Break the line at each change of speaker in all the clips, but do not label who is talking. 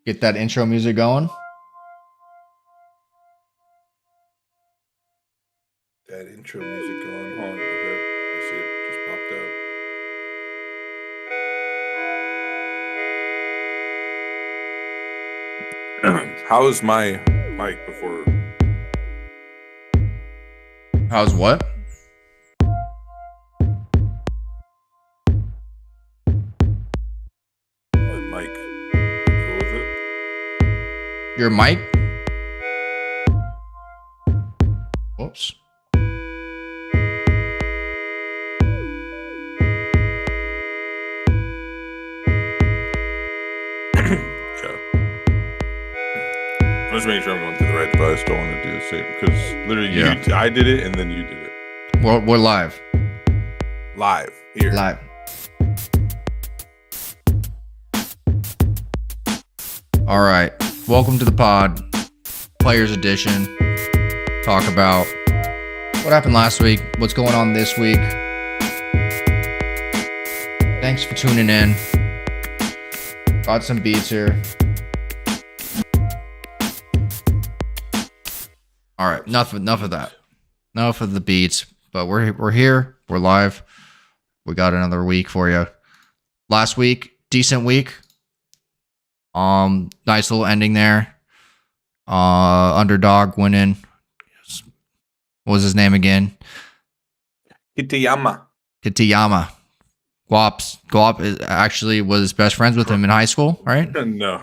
Get that intro music going.
That intro music going. Hold on. Okay. I see it just popped up. How is my mic before?
How's what?
My mic. You cool with it?
Your mic? Whoops.
Okay. I'm just making sure I'm going through the right device. Don't want to do the same because literally,
Yeah.
I did it and then you did it
We're live.
live here.
Live. All right. Welcome to the pod, Players Edition. Talk about what happened last week, what's going on this week. Thanks for tuning in. Got some beats here. All right, enough of that. Enough of the beats. But we're here. We're live. We got another week for you. Last week, decent week. Nice little ending there. Underdog winning. What was his name again?
Kitayama.
Guap actually was best friends with him in high school, right?
No.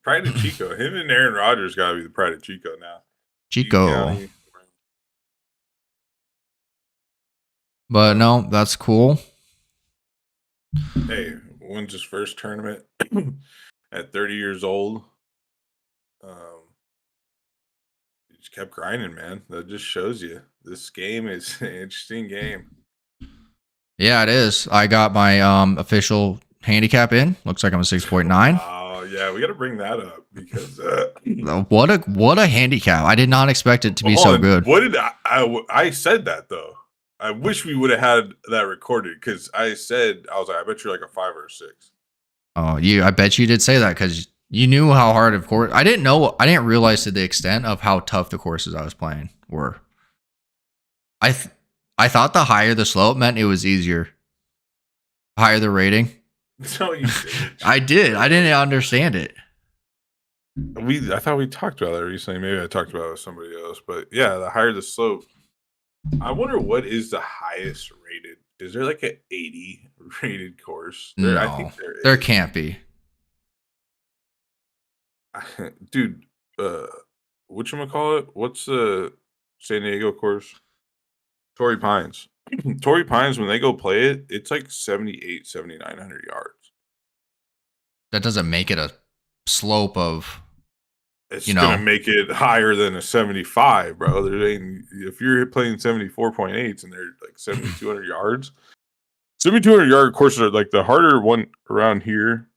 Pride of Chico. Him and Aaron Rodgers got to be the Pride of Chico now.
Chico.
County.
But no, that's cool.
Hey, wins his first tournament at 30 years old. He just kept grinding, man. That just shows you this game is an interesting game.
Yeah, it is. I got my official handicap in. Looks like I'm a 6.9.
Oh yeah, we got to bring that up because
What a handicap! I did not expect it to be so good.
What did I said that though? I wish we would have had that recorded because I was like, I bet you're like a 5 or a 6.
Oh, I bet you did say that because you knew how hard of course. I didn't realize to the extent of how tough the courses I was playing were. I thought the higher the slope meant it was easier. Higher the rating.
No, you didn't.
I did. I didn't understand it.
I thought we talked about that recently. Maybe I talked about it with somebody else, but yeah, the higher the slope. I wonder what is the highest rated. Is there like an 80 rated course?
No,
I think
there can't be.
Dude, whatchamacallit? What's the San Diego course? Torrey Pines. Torrey Pines, when they go play it, it's like 7,900 yards.
That doesn't make it a slope of.
It's gonna make it higher than a 75, bro. If you're playing 74.8s and they're like 7,200 yards, 7,200 yard courses are like the harder one around here.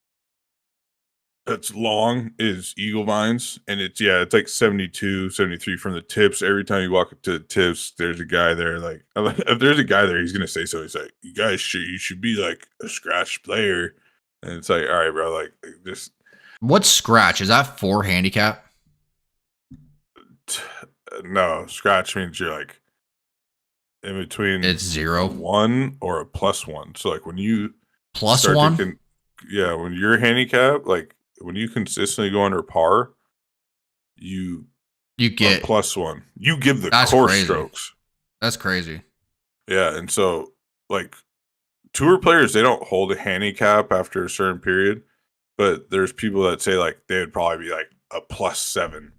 That's long is Eagle Vines, and it's like 72, 73 from the tips. Every time you walk up to the tips, there's a guy there. Like if there's a guy there, he's gonna say so. He's like, "You guys you should be like a scratch player," and it's like, all right, bro, like just.
What's scratch? Is that 4 handicap?
No, scratch means you're like in between.
It's 0,
1 or a +1. So like when you
+1,
when you're handicap, like when you consistently go under par, you
get
+1. You give the course
crazy.
Strokes.
That's crazy.
Yeah, and so like tour players, they don't hold a handicap after a certain period. But there's people that say like they would probably be like a +7,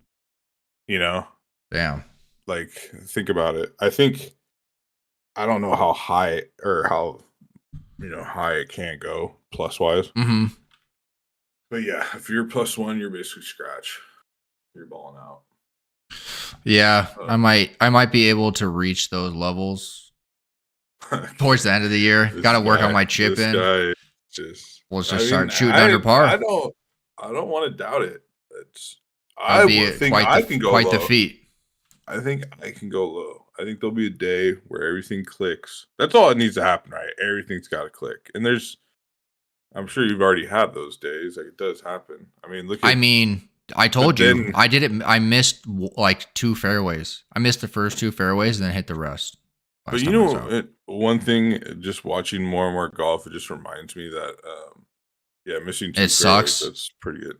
Damn.
Like think about it. I don't know how high or how high it can go plus wise.
Mm-hmm.
But yeah, if you're +1, you're basically scratch. You're balling out.
Yeah, I might be able to reach those levels towards the end of the year. Got to work on my chip in. We'll just start shooting under par.
I don't want to doubt it.
I think I can go quite the feat.
I think I can go low. I think there'll be a day where everything clicks. That's all it needs to happen, right? Everything's got to click. And there's I'm sure you've already had those days. Like, it does happen. I mean, look at.
I mean, I told you I did it. I missed like 2 fairways. I missed the first 2 fairways and then hit the rest.
But you know, one thing, just watching more and more golf, it just reminds me that, missing 2 fairways,
sucks.
That's pretty good.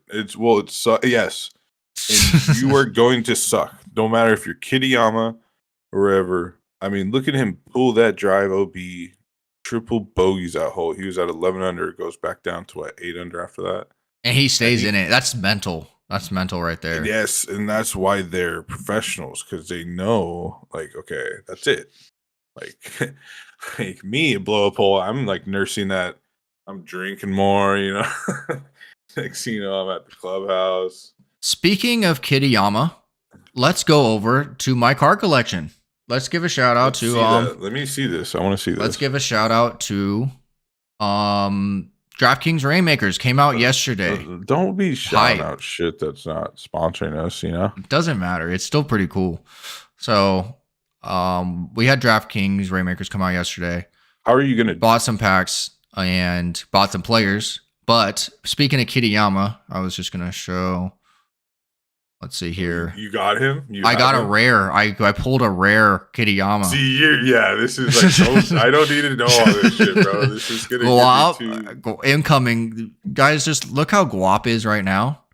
Yes, and you are going to suck. No matter if you're Kitayama or wherever. I mean, look at him pull that drive OB, triple bogeys that hole. He was at 11 under. It goes back down to 8 under after that.
And he stays in it. That's mental. That's mental right there.
Yes, and that's why they're professionals, because they know, like, okay, that's it. Like me, blow up hole. I'm like nursing that. I'm drinking more, you know. Next thing you know, I'm at the clubhouse.
Speaking of Kitayama, let's go over to my card collection. Let's give a shout out to
let me see this. I want to see this.
Let's give a shout out to DraftKings Rainmakers came out yesterday.
Don't be shouting out shit that's not sponsoring us, you know?
It doesn't matter. It's still pretty cool. So we had DraftKings Rainmakers come out yesterday.
How are you gonna
bought some packs and bought some players? But speaking of Kitayama, I was just gonna show. Let's see here.
You got him?
I got a rare. I pulled a rare Kitayama.
See, this is like, I don't need to know all this shit, bro. This is going
to incoming. Guys, just look how Guap is right now.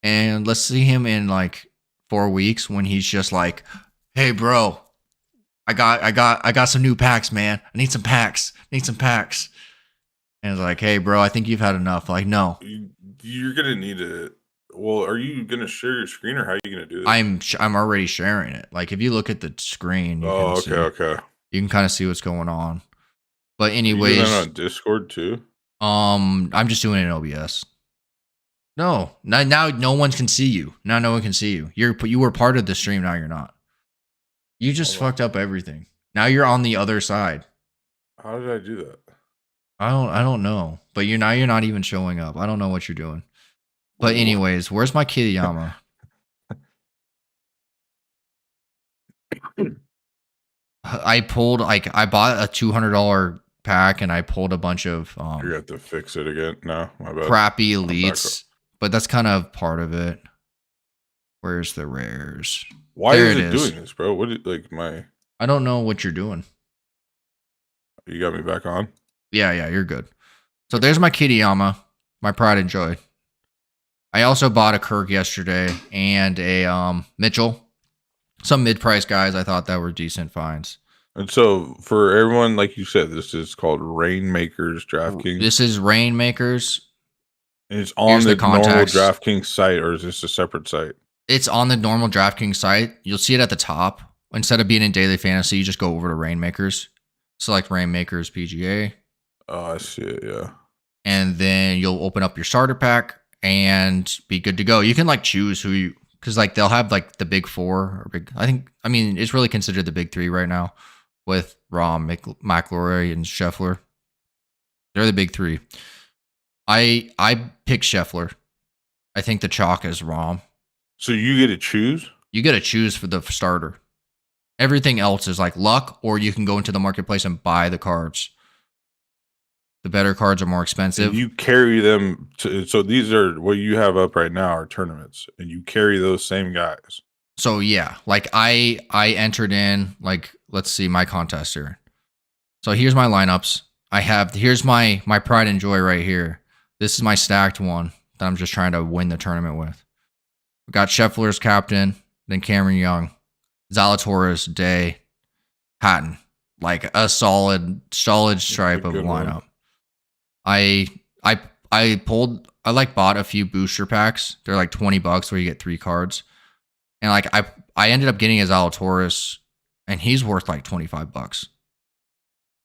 And let's see him in like 4 weeks when he's just like, hey, bro, I got some new packs, man. I need some packs. And it's like, hey, bro, I think you've had enough. Like, no.
You're going to need to. Well, are you going to share your screen, or how are you going to do
this? I'm already sharing it. Like, if you look at the screen,
okay.
You can kind of see what's going on. But anyways,
you doing that on Discord too?
I'm just doing it in OBS. No, now no one can see you. Now no one can see you. You were part of the stream. Now you're not. You just fucked up everything. Now you're on the other side.
How did I do that?
I don't know. But you're not even showing up. I don't know what you're doing. But anyways, where's my Kitayama? I bought a $200 pack and I pulled a bunch of
you have to fix it again. No, my bad.
Crappy elites, but that's kind of part of it. Where's the rares?
Why is it doing this, bro?
I don't know what you're doing.
You got me back on?
Yeah, you're good. So there's my Kitayama, my pride and joy. I also bought a Kirk yesterday and a Mitchell. Some mid-price guys I thought that were decent finds.
And so for everyone, like you said, this is called Rainmakers DraftKings.
This is Rainmakers.
And it's on the normal DraftKings site, or is this a separate site?
It's on the normal DraftKings site. You'll see it at the top. Instead of being in Daily Fantasy, you just go over to Rainmakers. Select Rainmakers PGA.
Oh, I see it, yeah.
And then you'll open up your starter pack and be good to go. You can like choose who you, because like they'll have like the big 4 or I mean it's really considered the big 3 right now with Rahm, McIlroy, and Scheffler. They're the big 3. I picked Scheffler. I think the chalk is Rahm.
So you get to choose?
You get to choose for the starter. Everything else is like luck, or you can go into the marketplace and buy the cards. The better cards are more expensive.
And you carry them so these are what you have up right now are tournaments, and you carry those same guys.
So yeah, like I entered in, like, let's see my contest here. So here's my lineups. Here's my pride and joy right here. This is my stacked one that I'm just trying to win the tournament with. We got Scheffler as captain, then Cameron Young, Zalatoris, Day, Hatton. Like a solid stripe of lineup. One. I bought a few booster packs. They're like $20 where you get 3 cards. And like I ended up getting a Zalatoris, and he's worth like $25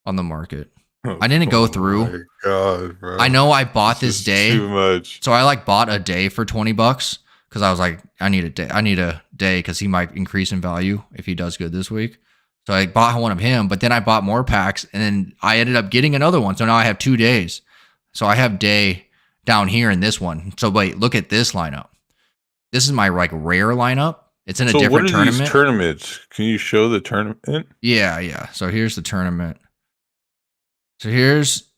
on the market. I didn't go through.
My God, bro.
I know I bought this day.
Too much.
So I like bought a day for $20 because I was like, I need a day because he might increase in value if he does good this week. So I bought one of him, but then I bought more packs, and then I ended up getting another one. So now I have 2 days. So I have day down here in this one. So wait, look at this lineup. This is my like rare lineup. It's in a different tournament.
These tournaments? Can you show the tournament?
Yeah. So here's the tournament. So here's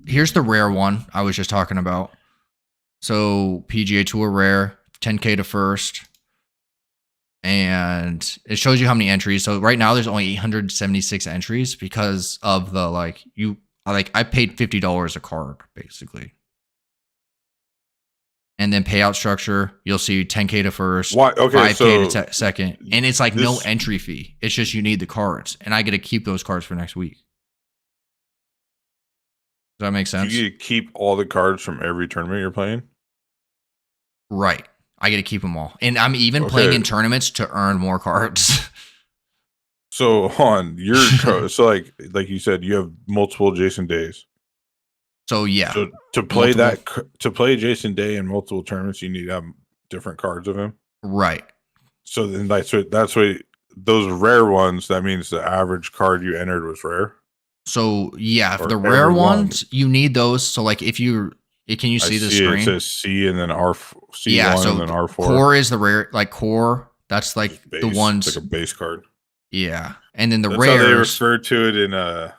here's the rare one I was just talking about. So PGA Tour rare, 10K to first. And it shows you how many entries. So right now there's only 876 entries because of the I paid $50 a card basically. And then payout structure, you'll see 10K to first,
Why? Okay,
5K to second, and it's like no entry fee. It's just you need the cards, and I get to keep those cards for next week. Does that make sense?
You get to keep all the cards from every tournament you're playing?
Right. I get to keep them all. And I'm even playing in tournaments to earn more cards.
So on your so like you said, you have multiple Jason Days.
So yeah.
So to play Jason Day in multiple tournaments, you need to have different cards of him.
Right.
So then that's why those rare ones, that means the average card you entered was rare.
So yeah, for the rare ones, you need those. So like if you can you see the screen?
It says C and then C1
so
and then R4.
Core is the rare, like core. That's like
base,
the ones.
It's like a base card.
Yeah, and then the
That's
rares.
how they refer to it in the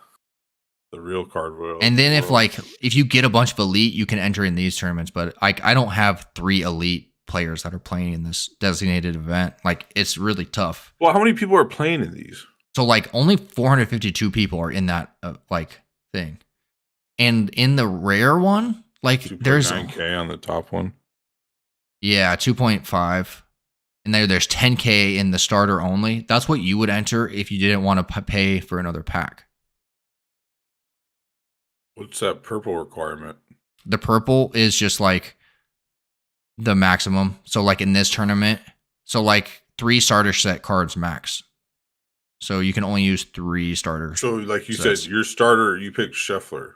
real card world.
And then if you get a bunch of elite, you can enter in these tournaments. But I don't have 3 elite players that are playing in this designated event. Like it's really tough.
Well, how many people are playing in these?
So like only 452 people are in that thing, and in the rare one, like there's
9K on the top one.
Yeah, 2.5. And there's 10K in the starter only. That's what you would enter if you didn't want to pay for another pack.
What's that purple requirement?
The purple is just like the maximum. So like in this tournament, so like 3 starter set cards max. So you can only use 3 starters.
So like you said, your starter, you picked Scheffler.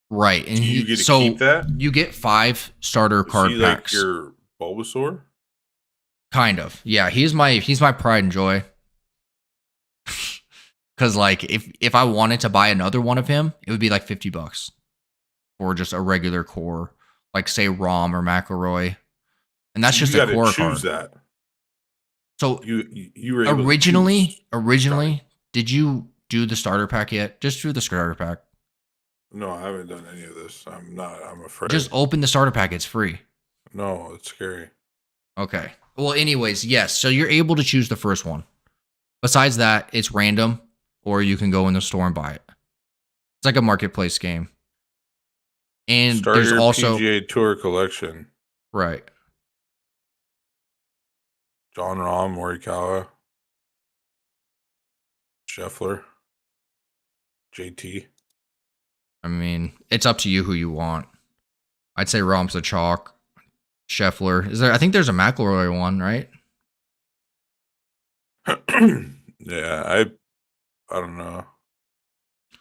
Right. And
you get to keep that?
You get 5 starter card packs.
Like your Bulbasaur?
Kind of. Yeah, he's my pride and joy. Cause like if I wanted to buy another one of him, it would be like $50 for just a regular core, like say Rahm or McIlroy, and that's just a core card.
That.
So
you were
originally, did you do the starter pack yet? Just do the starter pack.
No, I haven't done any of this. I'm afraid.
Just open the starter pack. It's free.
No, it's scary.
Okay. Well, anyways, yes. So you're able to choose the first one. Besides that, it's random, or you can go in the store and buy it. It's like a marketplace game. And there's also
PGA Tour collection.
Right.
Jon Rahm, Morikawa, Scheffler, JT.
I mean, it's up to you who you want. I'd say Rahm's a chalk. Scheffler. I think there's a McIlroy one, right?
Yeah, I don't know.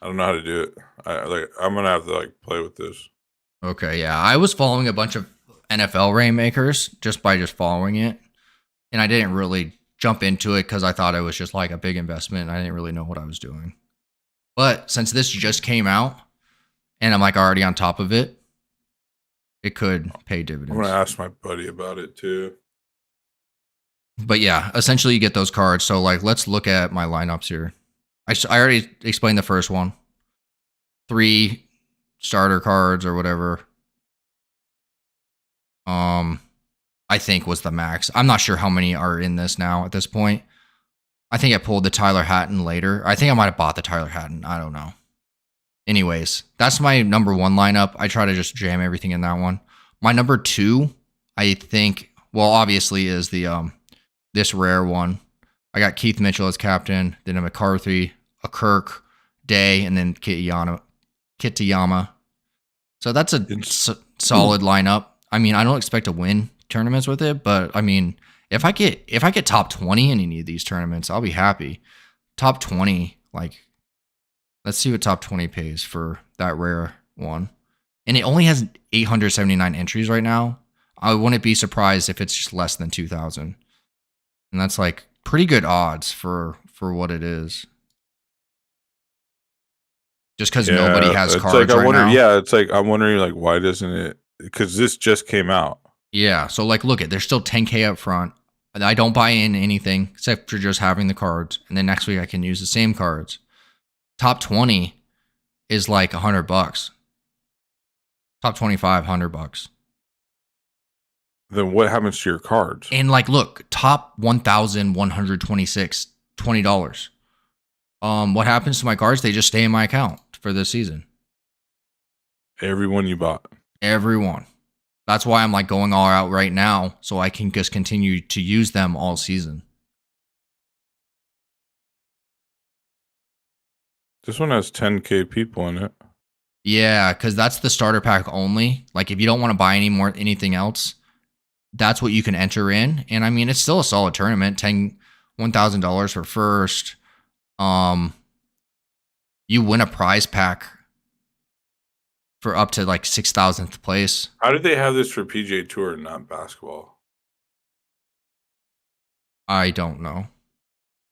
I don't know how to do it. I'm gonna have to play with this.
Okay, yeah. I was following a bunch of NFL Rainmakers just by following it. And I didn't really jump into it because I thought it was just like a big investment. I didn't really know what I was doing. But since this just came out and I'm already on top of it, it could pay dividends.
I'm going to ask my buddy about it too.
But yeah, essentially you get those cards. So let's look at my lineups here. I already explained the first one. 3 starter cards or whatever. I think was the max. I'm not sure how many are in this now at this point. I think I pulled the Tyler Hatton later. I think I might have bought the Tyler Hatton. I don't know. Anyways, that's my number 1 lineup. I try to just jam everything in that one. My number 2, I think, well, obviously is the this rare one. I got Keith Mitchell as captain, then a McCarthy, a Kirk, Day, and then Kitayama. So that's a solid lineup. I mean, I don't expect to win tournaments with it, but I mean, if I get top 20 in any of these tournaments, I'll be happy. Top 20, let's see what top 20 pays for that rare one. And it only has 879 entries right now. I wouldn't be surprised if it's just less than 2,000. And that's pretty good odds for what it is. Just because nobody has cards right now.
Yeah, it's I'm wondering why doesn't it? Because this just came out.
Yeah, so look there's still 10K up front. I don't buy in anything except for just having the cards, and then next week I can use the same cards. Top 20 is $100. Top 25, $100.
Then what happens to your cards?
And like, look, top 1,126, $20. What happens to my cards? They just stay in my account for this season.
Everyone you bought.
Everyone. That's why I'm like going all out right now, so I can just continue to use them all season.
This one has 10K people in it.
Yeah, because that's the starter pack only. Like, if you don't want to buy anything else, that's what you can enter in. And I mean, it's still a solid tournament. $1,000 for first. You win a prize pack for up to like 6,000th place.
How did they have this for PGA Tour and not basketball?
I don't know,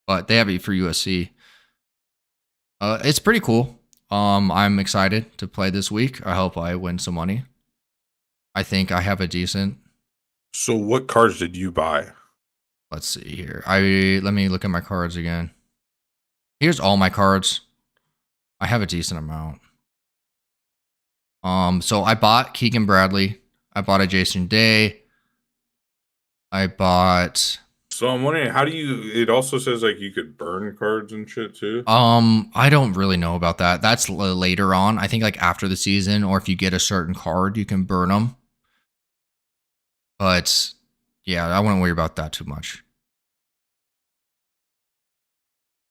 but they have it for USC. It's pretty cool. I'm excited to play this week. I hope I win some money. I think I have a decent.
So what cards did you buy?
Let's see here. Let me look at my cards again. Here's all my cards. I have a decent amount. So I bought Keegan Bradley. I bought a Jason Day. I bought.
So I'm wondering, how do you? It also says like you could burn cards and shit too.
I don't really know about that. That's later on. I think like after the season, or if you get a certain card, you can burn them. But yeah, I wouldn't worry about that too much.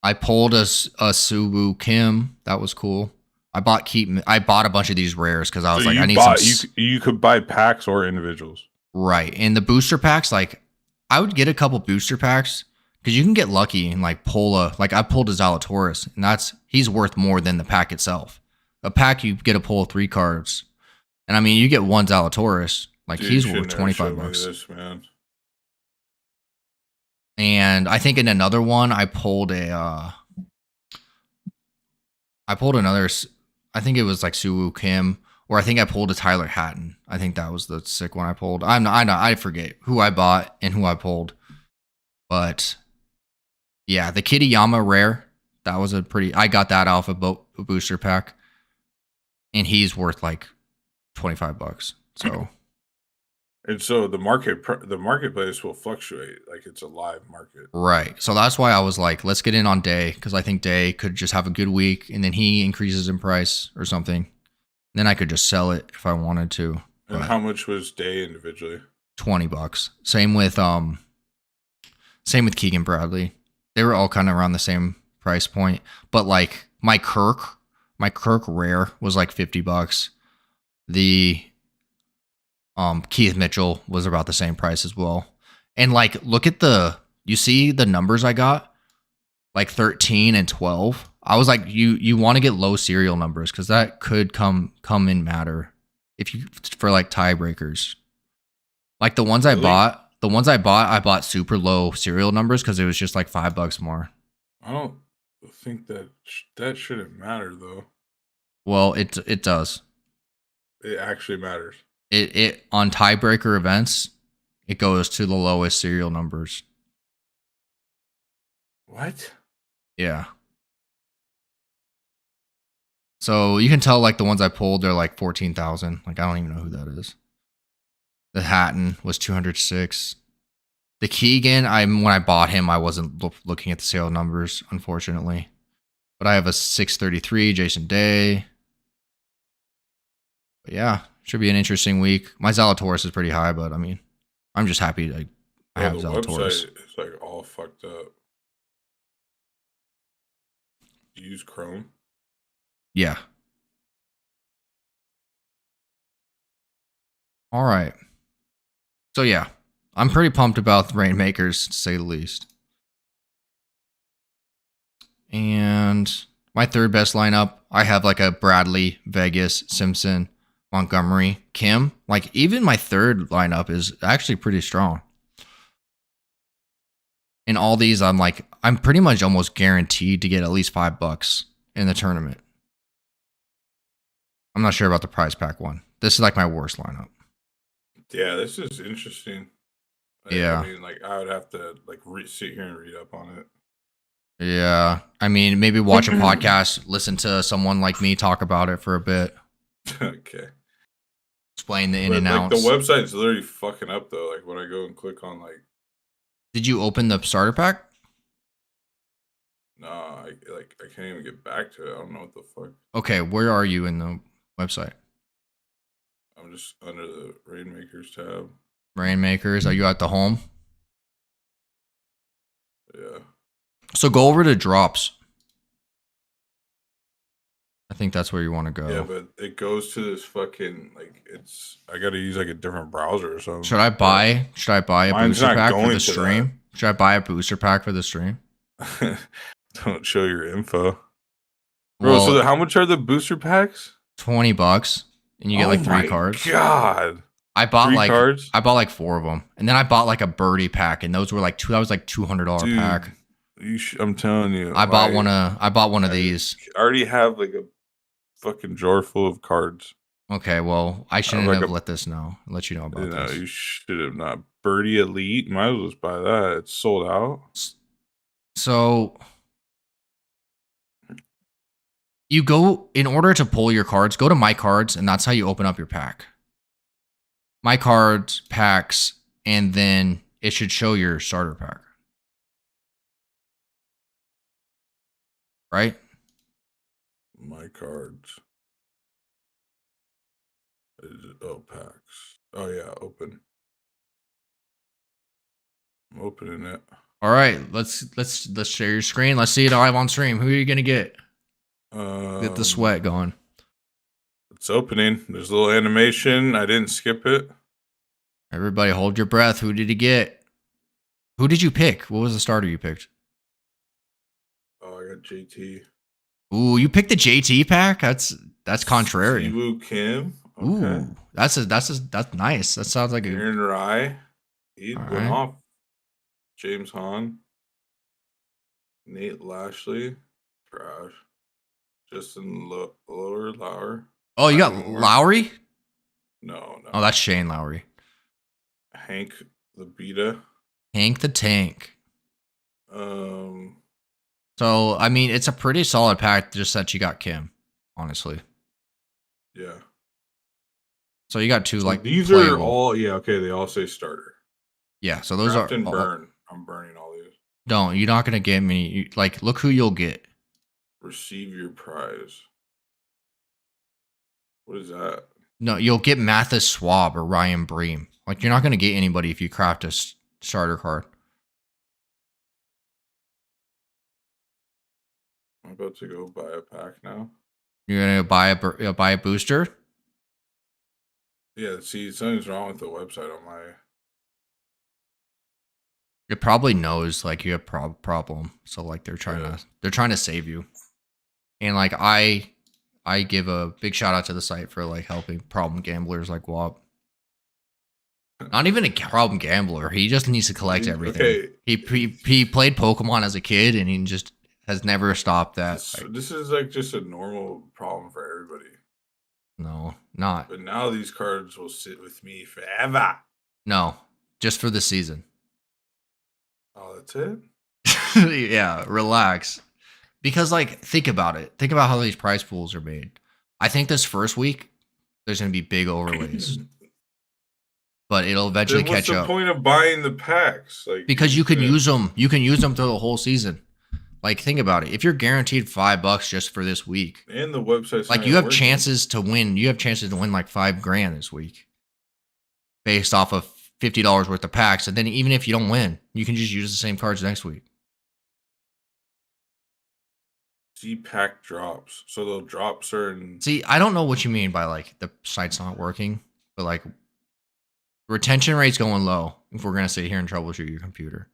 I pulled a Suwoo Kim. That was cool. I bought a bunch of these rares because I was like, I need some.
You could buy packs or individuals.
Right. And the booster packs, like, I would get a couple booster packs because you can get lucky and like pull I pulled a Zalatoris, and he's worth more than the pack itself. A pack, you get a pull of 3 cards. And I mean, you get one Zalatoris, like, dude, he's worth $25.
This, man.
And I think in another one, I pulled another, I think it was like Suwoo Kim, or I think I pulled a Tyler Hatton. I think that was the sick one I pulled. I forget who I bought and who I pulled. But yeah, the Kitayama rare, that was I got that off a booster pack. And he's worth like $25. So.
And so the marketplace will fluctuate, like it's a live market.
Right. So that's why I was like, let's get in on Day, because I think Day could just have a good week and then he increases in price or something. Then I could just sell it if I wanted to.
And how much was Day individually?
$20. Same with Keegan Bradley. They were all kind of around the same price point. But like my Kirk rare was like $50. The Keith Mitchell was about the same price as well. And like, look at you see the numbers I got, like 13 and 12. I was like, you want to get low serial numbers because that could come in matter for like tiebreakers. Like the ones I bought, I bought super low serial numbers because it was just like $5 more.
I don't think that shouldn't matter though.
Well, it does.
It actually matters.
It on tiebreaker events, it goes to the lowest serial numbers.
What?
Yeah. So you can tell like the ones I pulled, they're like 14,000. Like I don't even know who that is. The Hatton was 206. The Keegan, when I bought him, I wasn't looking at the sale numbers, unfortunately. But I have a 633 Jason Day. But yeah, should be an interesting week. My Zalatoris is pretty high, but I mean, I'm just happy I have Zalatoris.
It's like all fucked up. Do you use Chrome?
Yeah. All right. So yeah, I'm pretty pumped about the Rainmakers, to say the least. And my third best lineup, I have like a Bradley, Vegas, Simpson, Montgomery, Kim. Like even my third lineup is actually pretty strong. In all these, I'm pretty much almost guaranteed to get at least $5 in the tournament. I'm not sure about the prize pack one. This is like my worst lineup.
Yeah, this is interesting.
Yeah.
I mean, like I would have to like sit here and read up on it.
Yeah. I mean, maybe watch a podcast, listen to someone like me talk about it for a bit.
Okay.
explain the in and
Like
outs.
the website's literally fucking up though. Like when I go and click on like.
Did you open the starter pack?
No, I can't even get back to it. I don't know what the fuck.
Okay, where are you in the website?
I'm just under the Rainmakers tab.
Rainmakers. Are you at the home?
Yeah.
So go over to drops. I think that's where you want to go.
Yeah, but it goes to this fucking I gotta use like a different browser or something.
Should I buy a booster pack for the stream?
That.
Should I buy a booster pack for the stream?
Don't show your info. Bro, so how much are the booster packs?
$20, and you get like 3 cards.
God.
I bought cards? I bought like 4 of them. And then I bought like a birdie pack, and those were like that was like $200 pack.
I'm telling you.
I bought one of these.
I already have like a fucking drawer full of cards.
Okay, well, I shouldn't have let you know about this.
You should have not. Birdie Elite, might as well just buy that. It's sold out.
So you go, in order to pull your cards, go to My Cards, and that's how you open up your pack. My Cards, packs, and then it should show your starter pack. Right?
My Cards. Packs. Oh yeah, open. I'm opening it.
All right, let's share your screen. Let's see it live on stream. Who are you gonna get? Get the sweat going.
It's opening. There's a little animation. I didn't skip it.
Everybody, hold your breath. Who did he get? Who did you pick? What was the starter you picked?
Oh, I got JT.
Ooh, you picked the JT pack. That's contrary.
Siwoo Kim. Okay.
Ooh, that's nice. That sounds like
Aaron Rai. He went off. James Hahn. Nate Lashley. Trash. Justin Lauer.
Oh, you got Lowry?
No.
Oh, that's Shane Lowry.
Hank the Beta.
Hank the Tank. So, I mean, it's a pretty solid pack, just that you got Kim, honestly.
Yeah.
So you got 2
these playable. Are all okay. They all say starter.
Yeah, so those are
burn. I'm burning all these.
Don't. You're not gonna get many. Look who you'll get.
Receive your prize. What is that?
No, you'll get Mathis Swab or Ryan Bream. You're not gonna get anybody if you craft a starter card.
I'm about to go buy a pack now.
You're gonna buy a booster.
Yeah, see, something's wrong with the website on my.
It probably knows you have problem, so they're trying to save you, and I give a big shout out to the site for helping problem gamblers like WAP. Not even a problem gambler. He just needs to collect everything. Okay. He played Pokemon as a kid, and he just has never stopped that.
This is just a normal problem for everybody.
No, not.
But now these cards will sit with me forever.
No, just for the season.
Oh, that's it?
Yeah, relax. Because think about it. Think about how these prize pools are made. I think this first week there's going to be big overlays. But it'll eventually catch up.
What's the point of buying the packs?
Because you can use them. You can use them through the whole season. Think about it. If you're guaranteed $5 just for this week,
and the website's
you have chances to win. You have chances to win $5,000 this week, based off of $50 worth of packs. And then even if you don't win, you can just use the same cards next week.
See pack drops, so they'll drop certain.
See, I don't know what you mean by the site's not working, but retention rate's going low. If we're gonna sit here and troubleshoot your computer.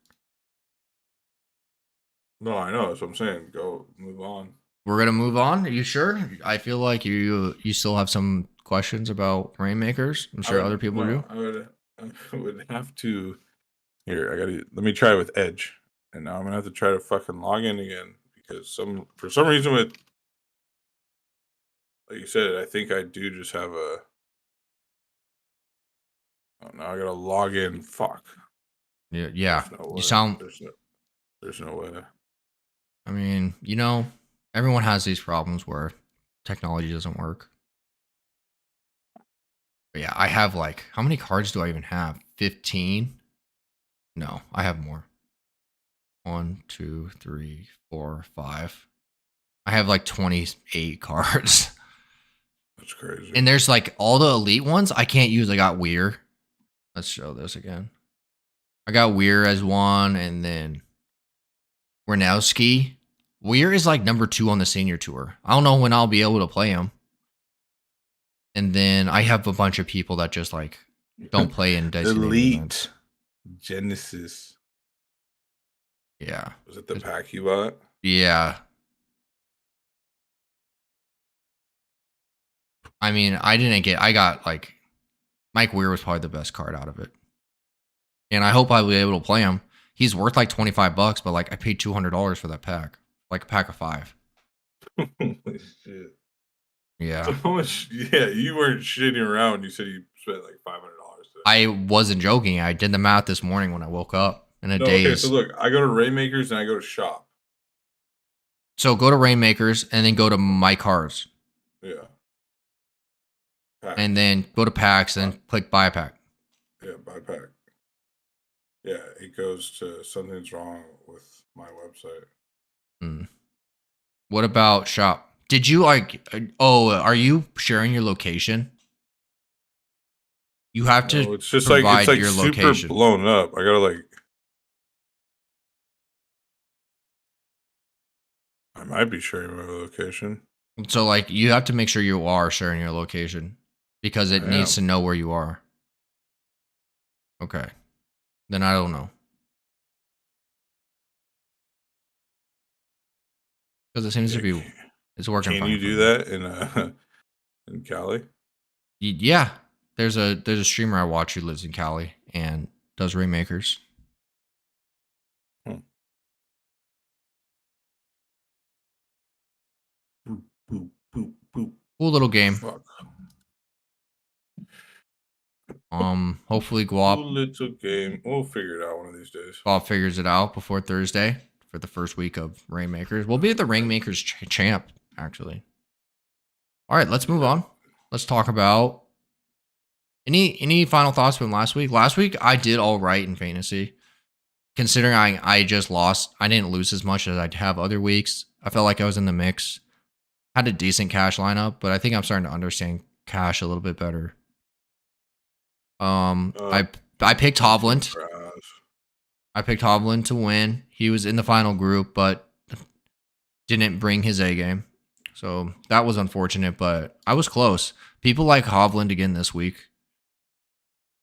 No, I know. That's what I'm saying. Go move on.
We're gonna move on. Are you sure? I feel like you still have some questions about Rainmakers. I'm sure other people do.
I would have to. Here, let me try with Edge, and now I'm gonna have to try to fucking log in again because for some reason like you said, I think I do just have a. Oh, now I gotta log in. Fuck.
Yeah. You sound.
There's no way.
I mean, everyone has these problems where technology doesn't work. But yeah, I have like, how many cards do I even have? 15? No, I have more. 1, 2, 3, 4, 5. I have like 28 cards.
That's crazy.
And there's like all the elite ones I can't use. I got Weir. Let's show this again. I got Weir as one, and then Renowski. Weir is like number 2 on the senior tour. I don't know when I'll be able to play him. And then I have a bunch of people that just like don't play in designated
Elite
events.
Genesis.
Yeah.
Was it the pack you bought?
Yeah. I mean, I got like Mike Weir was probably the best card out of it. And I hope I'll be able to play him. He's worth like $25, but like I paid $200 for that pack. Like a pack of 5.
Holy shit.
Yeah.
So how much? Yeah, you weren't shitting around when you said you spent like $500.
I wasn't joking. I did the math this morning when I woke up in a daze.
Okay, so look, I go to Rainmakers and I go to Shop.
So go to Rainmakers and then go to My Cards.
Yeah.
Pack. And then go to packs and click buy a pack.
Yeah, buy pack. Yeah, it goes to something's wrong with my website.
What about shop? Did you like? Are you sharing your location? You have to.
It's just like it's like your super location. Blown up. I gotta like. I might be sharing my location.
So like you have to make sure you are sharing your location because it needs to know where you are. Okay. Then I don't know. Because it seems to be it's working.
Can you do that in Cali?
Yeah. There's a streamer I watch who lives in Cali and does Rainmakers.
Boop, boop, boop, boop.
Cool little game.
Fuck.
Hopefully Guap.
Cool little game. We'll figure it out one of these days.
Guap figures it out before Thursday for the first week of Rainmakers. We'll be at the Rainmakers champ, actually. All right, let's move on. Let's talk about any final thoughts from last week. Last week I did all right in fantasy, considering I just lost. I didn't lose as much as I'd have other weeks. I felt like I was in the mix. Had a decent cash lineup, but I think I'm starting to understand cash a little bit better. I picked Hovland. I picked Hovland to win. He was in the final group, but didn't bring his A game. So that was unfortunate, but I was close. People like Hovland again this week.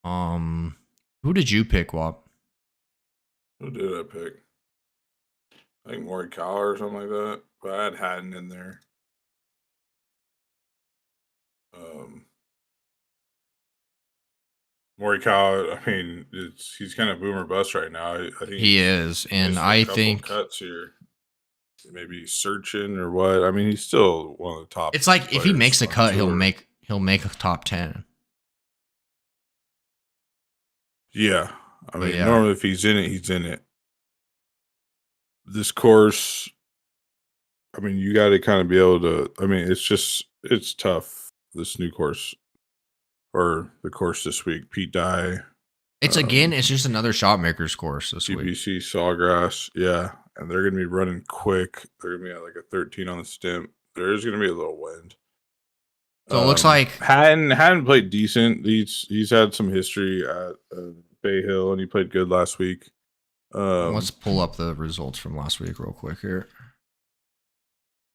Who did you pick, Wap?
Who did I pick? I think Morikawa or something like that. But I had Hatton in there. Morikawa, I mean, he's kind of boomer bust right now. I think
he is, and I think
cuts here. Maybe searching or what. I mean, he's still one of the top.
It's like if he makes a cut, he'll make a top 10.
Yeah, I mean, normally if he's in it, he's in it. This course, I mean, you got to kind of be able to. I mean, it's tough. This new course, or the course this week, Pete Dye.
It's it's just another shot maker's course this week.
CBC Sawgrass, yeah, and they're gonna be running quick. They're gonna be at like a 13 on the stimp. There is gonna be a little wind.
So it looks like
hadn't played decent. He's had some history at Bay Hill, and he played good last week.
Let's pull up the results from last week real quick here.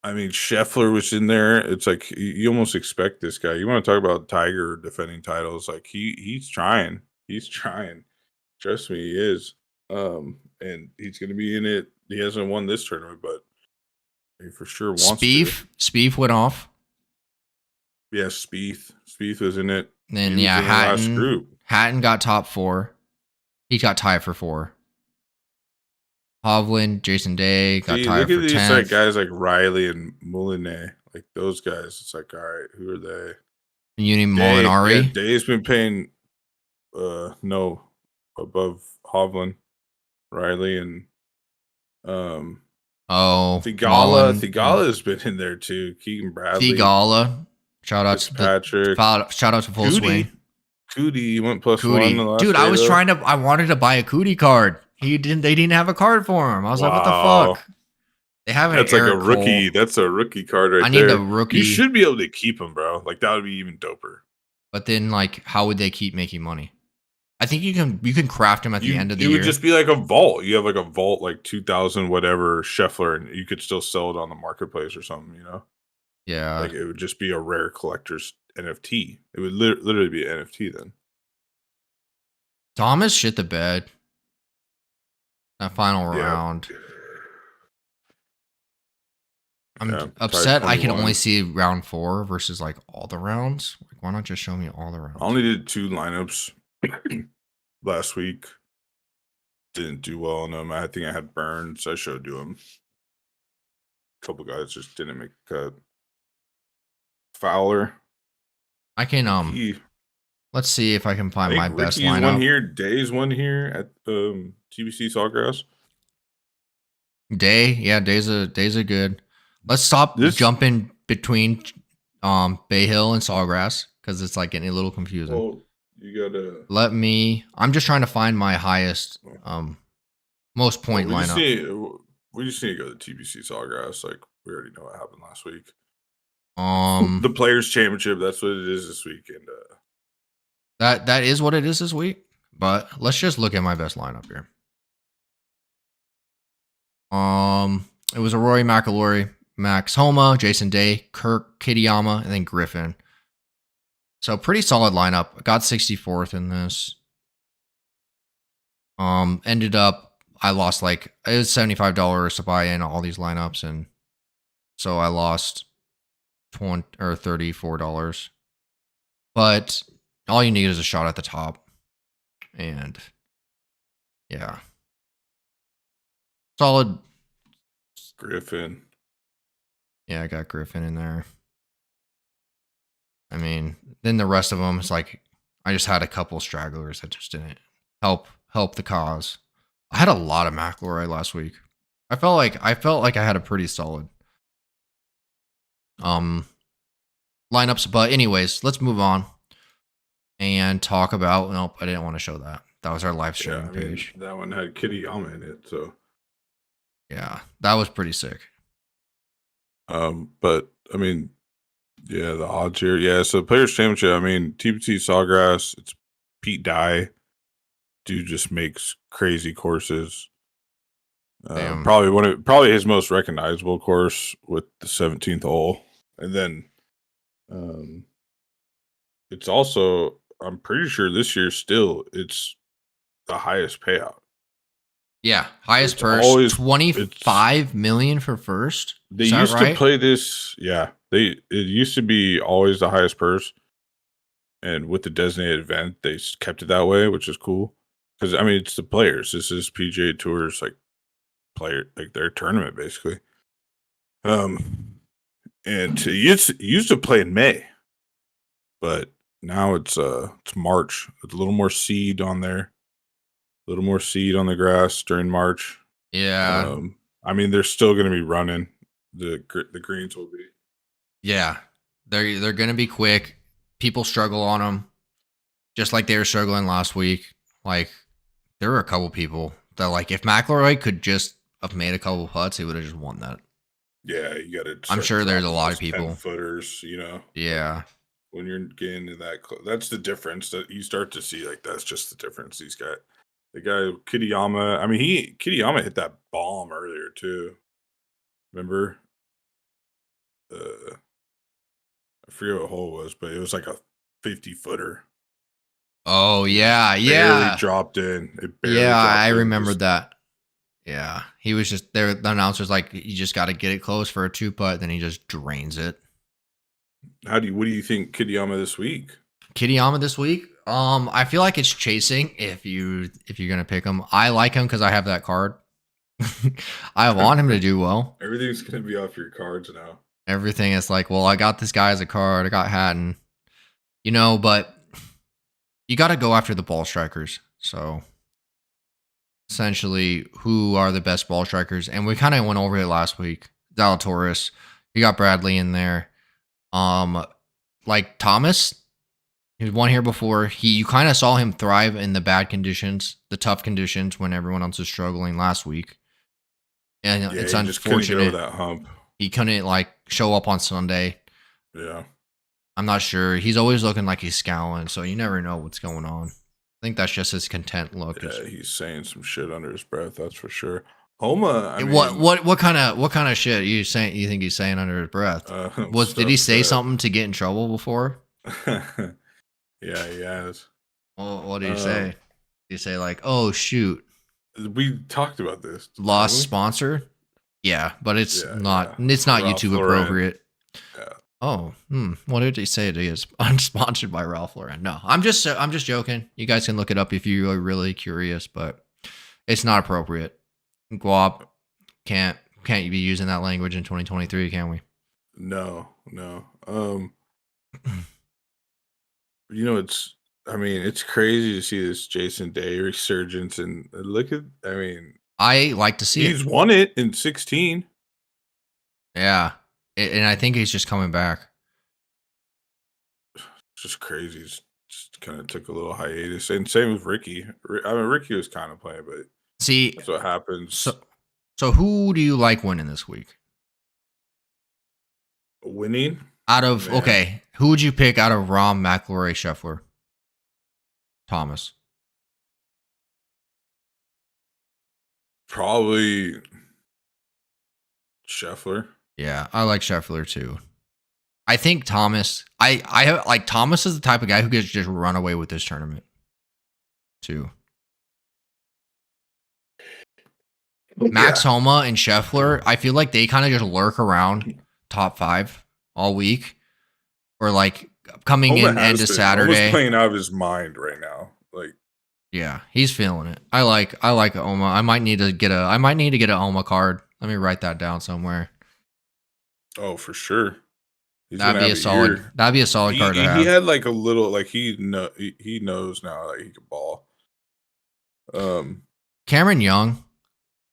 I mean, Scheffler was in there. It's like you almost expect this guy. You want to talk about Tiger defending titles? Like he's trying. He's trying. Trust me, he is. And he's going to be in it. He hasn't won this tournament, but he for sure wants to.
Spieth went off.
Yeah, Spieth was in it.
And yeah, Hatton got top 4. He got tied for 4. Hovland, Jason Day got tied for 10th. Look at these
like guys like Riley and Moulinet. Like those guys. It's like, all right, who are they?
Molinari.
Yeah, Day's been paying no above Hovland, Riley, and Thigala has been in there too. Keegan Bradley,
Thigala, shout out to
Patrick,
shout out to Full Swing.
Cootie went plus one. The last
Dude,
day,
I was
though.
I wanted to buy a Cootie card. They didn't have a card for him. I was like, what the fuck? They have an
That's
Eric
like a rookie.
Cole.
That's a rookie card right there.
I need the rookie.
You should be able to keep him, bro. Like that would be even doper.
But then, like, how would they keep making money? I think you can craft him at the end of the year.
It would just be like a vault. You have like a vault, like 2000 whatever Scheffler, and you could still sell it on the marketplace or something. You know?
Yeah.
Like it would just be a rare collector's NFT. It would literally be an NFT then.
Thomas shit the bed. That final round. I'm upset I can only see round 4 versus like all the rounds. Like, why not just show me all the rounds?
I only did 2 lineups last week. Didn't do well on them. I think I had Burns. I showed you them. A couple guys just didn't make a cut. Fowler.
I can let's see if I can find my best lineup.
One here, Day's one here at TBC Sawgrass.
Day's a good. Let's stop jumping between Bay Hill and Sawgrass because it's like getting a little confusing.
Well, you gotta
I'm just trying to find my highest most point lineup.
We just need to go to TBC Sawgrass. Like we already know what happened last week.
The
Players Championship, that's what it is this week. And
that is what it is this week. But let's just look at my best lineup here. It was a Rory McIlroy, Max Homa, Jason Day, Kirk, Kitayama, and then Griffin. So pretty solid lineup. I got 64th in this. Ended up I lost it was $75 to buy in all these lineups, and so I lost $34. But all you need is a shot at the top, and yeah, solid.
Griffin.
Yeah, I got Griffin in there. I mean, then the rest of them, it's like I just had a couple stragglers that just didn't help the cause. I had a lot of McIlroy last week. I felt like I had a pretty solid lineups. But anyways, let's move on and talk about. Nope, I didn't want to show that. That was our live streaming page.
That one had Kitayama in it, so
yeah, that was pretty sick.
But I mean, yeah, the odds here, yeah. So Players Championship, I mean, TBC Sawgrass, it's Pete Dye. Dude just makes crazy courses. Probably his most recognizable course with the 17th hole, and then it's also, I'm pretty sure this year still it's the highest payout.
Yeah, highest purse, 25 million for first.
They used to play this. Yeah, it used to be always the highest purse, and with the designated event, they kept it that way, which is cool. Because I mean, it's the players. This is PGA Tour's their tournament basically. And it used to play in May, but now it's March. It's a little more seed on there. A little more seed on the grass during March.
Yeah.
I mean, they're still going to be running. The greens will be.
Yeah, they're going to be quick. People struggle on them, just like they were struggling last week. Like there were a couple people that if McIlroy could just have made a couple putts, he would have just won that.
Yeah, you got to.
I'm sure there's a lot of people.
10-footers,
Yeah.
When you're getting to that, that's the difference that you start to see. That's just the difference. These guys. The guy Kitayama, I mean, Kitayama hit that bomb earlier too. Remember? I forget what hole it was, but it was like a 50-footer.
Oh yeah,
Barely dropped in.
I remembered that. Yeah, he was just there. The announcer's like, you just got to get it close for a 2-putt. Then he just drains it.
What do you think Kitayama this week?
Kitayama this week? I feel like it's chasing if you're gonna pick him. I like him because I have that card. I want him to do well.
Everything's gonna be off your cards now.
Everything is like, well, I got this guy as a card. I got Hatton, but you got to go after the ball strikers. So essentially, who are the best ball strikers? And we kind of went over it last week. Zalatoris, you got Bradley in there. Like Thomas. He won here before. You kind of saw him thrive in the bad conditions, the tough conditions when everyone else was struggling last week. And it's unfortunate
that hump.
He couldn't like show up on Sunday.
Yeah.
I'm not sure. He's always looking like he's scowling, so you never know what's going on. I think that's just his content look.
Yeah, he's saying some shit under his breath, that's for sure. Homa, I mean,
what kind of shit you saying? You think he's saying under his breath? Did he say something to get in trouble before?
Yeah, he has.
Well, what did he say? Did he say like, "Oh shoot,
we talked about this.
Lost sponsor"? Yeah, but it's not. Yeah. It's not Ralph YouTube Lauren. Appropriate. Yeah. Oh, what did he say? It is unsponsored by Ralph Lauren. No, I'm just joking. You guys can look it up if you are really curious, but it's not appropriate. Guap can't be using that language in 2023, can we?
No. It's crazy to see this Jason Day resurgence, and
I like to see
he's won it in 16.
Yeah. And I think he's just coming back.
It's just crazy. He's just kind of took a little hiatus. And same with Ricky. Ricky was kind of playing, but
see,
that's what happens.
So who do you like winning this week?
Winning?
Okay, who would you pick out of Rahm, McIlroy, Scheffler, Thomas?
Probably Scheffler.
Yeah, I like Scheffler too. I think Thomas. I like Thomas is the type of guy who gets just run away with this tournament too. Max Homa and Scheffler, I feel like they kind of just lurk around top 5 all week, or like coming in into Saturday.
Homa's playing out of his mind right now. Like,
yeah, he's feeling it. I like Homa. I might need to get a Homa card. Let me write that down somewhere.
Oh, for sure.
That'd be a solid card to have.
He had like a little, like he knows now that he can ball.
Cameron Young,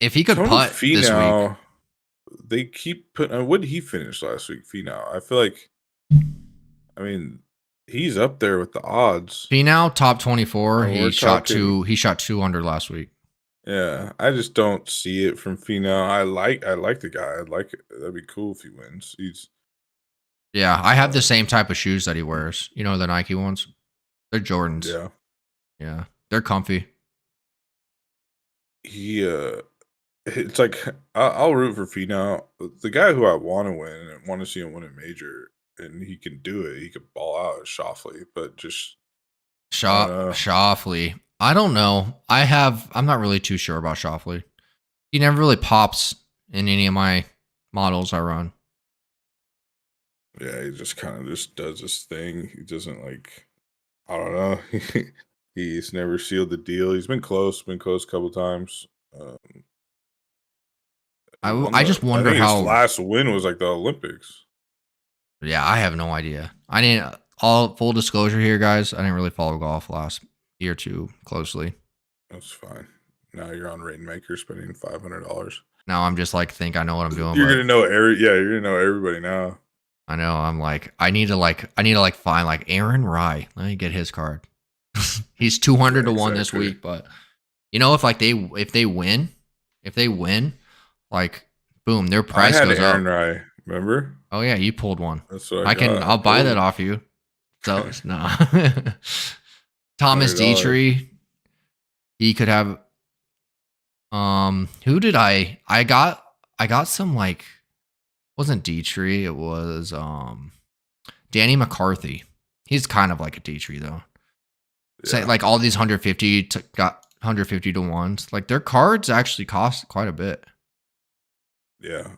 if he could putt this week.
They keep putting. What did he finish last week? Finau. I feel like, he's up there with the odds.
Finau top 24. He shot 2 under last week.
Yeah, I just don't see it from Finau. I like the guy. I'd like it. That'd be cool if he wins.
Yeah, I have the same type of shoes that he wears. You know, the Nike ones. They're Jordans. Yeah, they're comfy.
It's like I'll root for Finau. The guy who I want to win and want to see him win a major, and he can do it. He could ball out Schauffele, but just
Schauffele. I don't know. I'm not really too sure about Schauffele. He never really pops in any of my models I run.
Yeah, he just kind of just does his thing. He doesn't like, I don't know. He's never sealed the deal. He's been close a couple times.
I just wonder how
his last win was like the Olympics.
Yeah, I have no idea. I didn't. All full disclosure here, guys. I didn't really follow golf last year too closely.
That's fine. Now you're on Rainmaker spending $500.
Now I'm just like think I know what I'm doing.
You're gonna know you're gonna know everybody now.
I know. I'm like I need to find like Aaron Rye. Let me get his card. He's 200 to 1 this week, but if they win, like boom, their price goes up.
Aaron Rye, remember?
Oh yeah, you pulled one.
That's what
I'll buy that off you. So no. Thomas Dietrich. He could have. Who did I got some like. Wasn't Dietrich? It was Danny McCarthy. He's kind of like a Dietrich though. Yeah. Say like all these 150 got 150 to 1s. Like their cards actually cost quite a bit.
Yeah,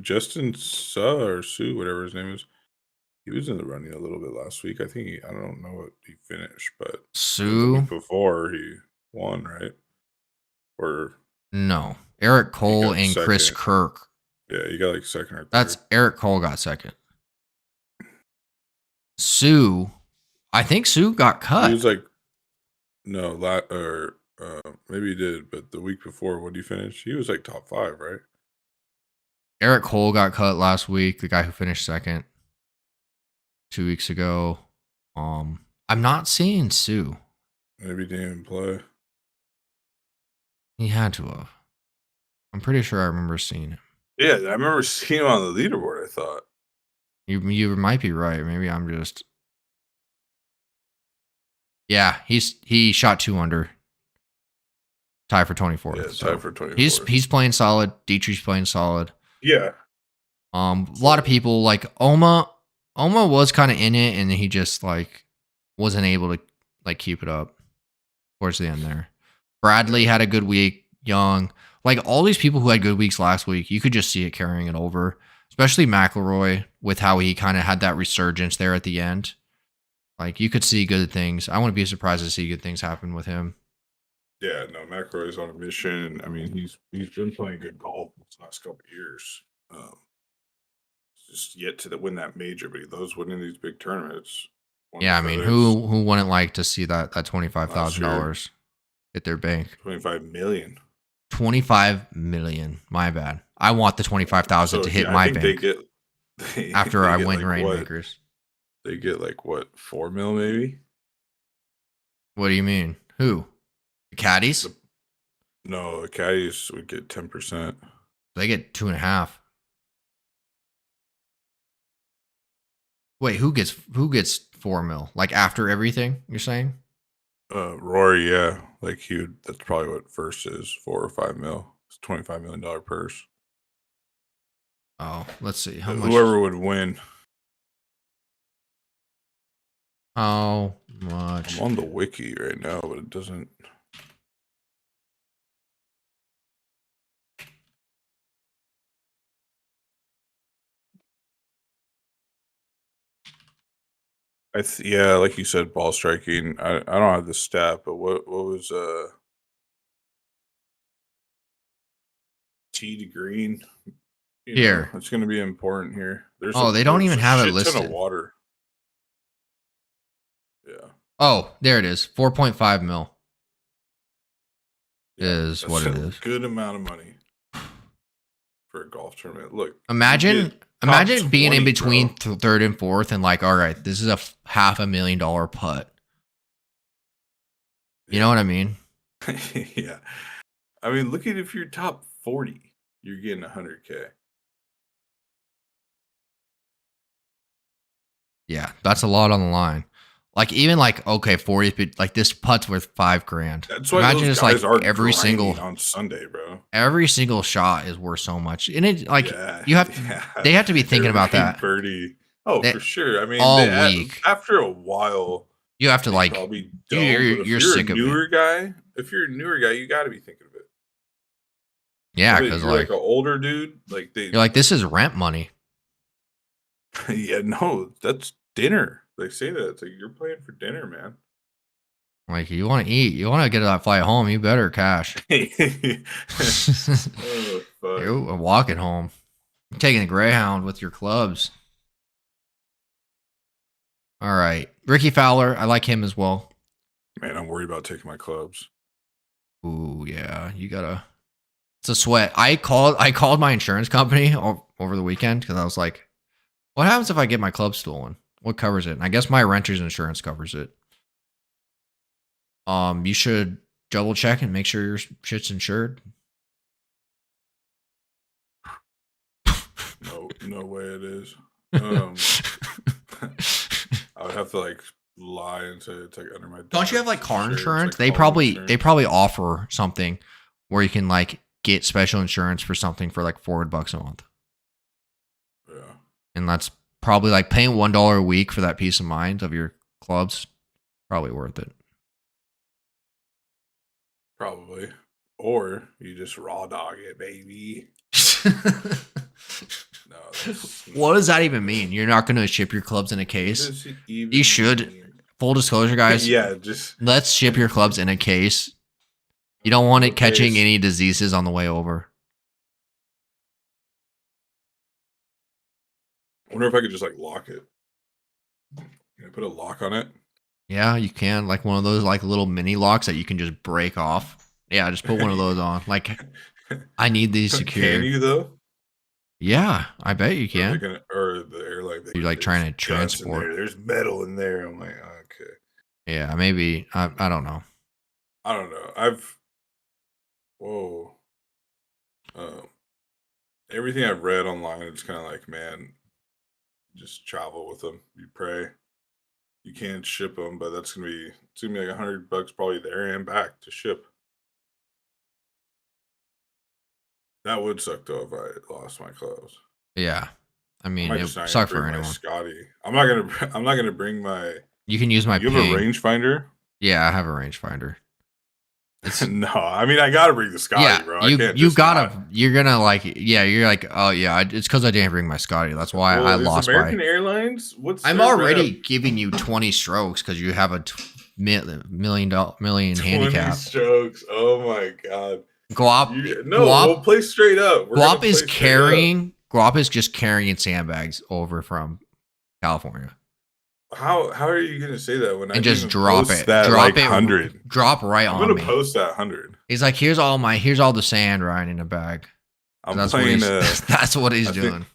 Justin Sue, whatever his name is, he was in the running a little bit last week. I think I don't know what he finished, but
Sue
the week before he won, right? Or
no, Eric Cole and second. Chris Kirk.
Yeah, you got like second or third.
That's Eric Cole got second. Sue, I think Sue got cut.
He was like, no, maybe he did, but the week before, what did he finish? He was like top 5, right?
Eric Cole got cut last week, the guy who finished second 2 weeks ago. I'm not seeing Sue.
Maybe he didn't even play.
He had to have. I'm pretty sure I remember seeing him.
Yeah, I remember seeing him on the leaderboard, I thought.
You might be right. Maybe I'm just. Yeah, he shot 2 under. Tie for 24th.
Yeah, tie for 24th.
He's playing solid. Dietrich's playing solid.
Yeah.
A lot of people like Oma was kind of in it, and he just like wasn't able to like keep it up towards the end there. Bradley had a good week. Young, like all these people who had good weeks last week, you could just see it carrying it over. Especially McIlroy with how he kind of had that resurgence there at the end. Like you could see good things. I wouldn't be surprised to see good things happen with him.
Yeah, no, McIlroy's on a mission. I mean, he's been playing good golf these last couple of years. Just yet to win that major, but he loves winning these big tournaments.
Yeah, I mean, who wouldn't like to see that $25,000 hit their bank?
25 million.
25 million. My bad. I want the 25,000 to hit my bank. After I win Rainmakers.
They get like what, 4 mil maybe?
What do you mean? Who? The caddies?
No, the caddies would get 10%.
They get 2.5. Wait, who gets 4 mil? Like after everything, you're saying?
Rory, yeah. Like that's probably what first is, 4 or 5 mil. It's $25 million purse.
Oh, let's see. How much?
Whoever would win.
How much?
I'm on the wiki right now, but it doesn't. Yeah, like you said, ball striking. I don't have the stat, but what was tee to green?
Here,
it's going to be important here.
They don't even have it listed.
Ton of water. Yeah.
Oh, there it is. 4.5 mil. Is what it is.
Good amount of money for a golf tournament. Look,
imagine being in between third and fourth and like, all right, this is a $500,000 putt. You know what I mean?
Yeah. I mean, look at if you're top 40, you're getting 100K.
Yeah, that's a lot on the line. Like even like okay, 40, but like this putt's worth $5,000.
That's why imagine those guys like every single on Sunday, bro.
Every single shot is worth so much, and it like you have they have to be thinking about that.
Birdie, for sure. I mean,
all week
after a while,
you have to like you're sick of it.
If you're a newer guy, you got to be thinking of it.
Yeah, because like
an older dude, like you're
like this is rent money.
Yeah, no, that's dinner. They say that it's like you're playing for dinner, man.
Like you want to eat, you want to get that flight home, you better cash.
Oh,
you're walking home. You're taking a Greyhound with your clubs. All right, Ricky Fowler, I like him as well.
Man, I'm worried about taking my clubs.
Ooh, yeah, you gotta. It's a sweat. I called my insurance company over the weekend because I was like, what happens if I get my club stolen? What covers it? And I guess my renter's insurance covers it. You should double check and make sure your shit's insured.
No way it is. I would have to like lie and say it's like under my.
Don't you have like car insurance? Like they probably offer something where you can like get special insurance for something for like $400 a month.
Yeah,
and that's probably like paying $1 a week for that peace of mind of your clubs. Probably worth it.
Probably. Or you just raw dog it, baby. No,
what does that even mean? You're not going to ship your clubs in a case? You should. Full disclosure, guys.
Yeah,
let's ship your clubs in a case. You don't want it catching any diseases on the way over.
I wonder if I could just like lock it. Can I put a lock on it?
Yeah, you can. Like one of those like little mini locks that you can just break off. Yeah, just put one of those on. Like, I need these secured.
Can you though?
Yeah, I bet you can.
Or the airline.
You're like trying to transport.
There's metal in there. I'm like, okay.
Yeah, maybe. I don't know.
I don't know. Whoa. Um, everything I've read online, it's kind of like, man, just travel with them. You pray. You can't ship them, but it's gonna be like $100 probably there and back to ship. That would suck though if I lost my clothes.
Yeah. I
I
mean,
might
it
just not even
suck for
bring my
anyone.
Scotty. I'm not gonna. I'm not gonna bring my.
You can use my
You have a
ping.
rangefinder?
Yeah, I have a rangefinder.
No, I mean I gotta bring the Scotty,
Yeah,
bro.
you gotta. You're gonna like. Yeah, you're like. Oh yeah, it's because I didn't bring my Scotty. That's why I lost
American Airlines. What's
I'm already giving you 20 strokes because you have a million handicap.
Strokes. Oh my god.
Guap.
We'll play straight up.
Guap is carrying. Guap is just carrying sandbags over from California.
How are you gonna say that when
I just drop it? Drop it
100.
Drop right on me.
I'm gonna post that 100.
He's like, here's all the sand right in a bag.
I'm playing.
That's what he's doing.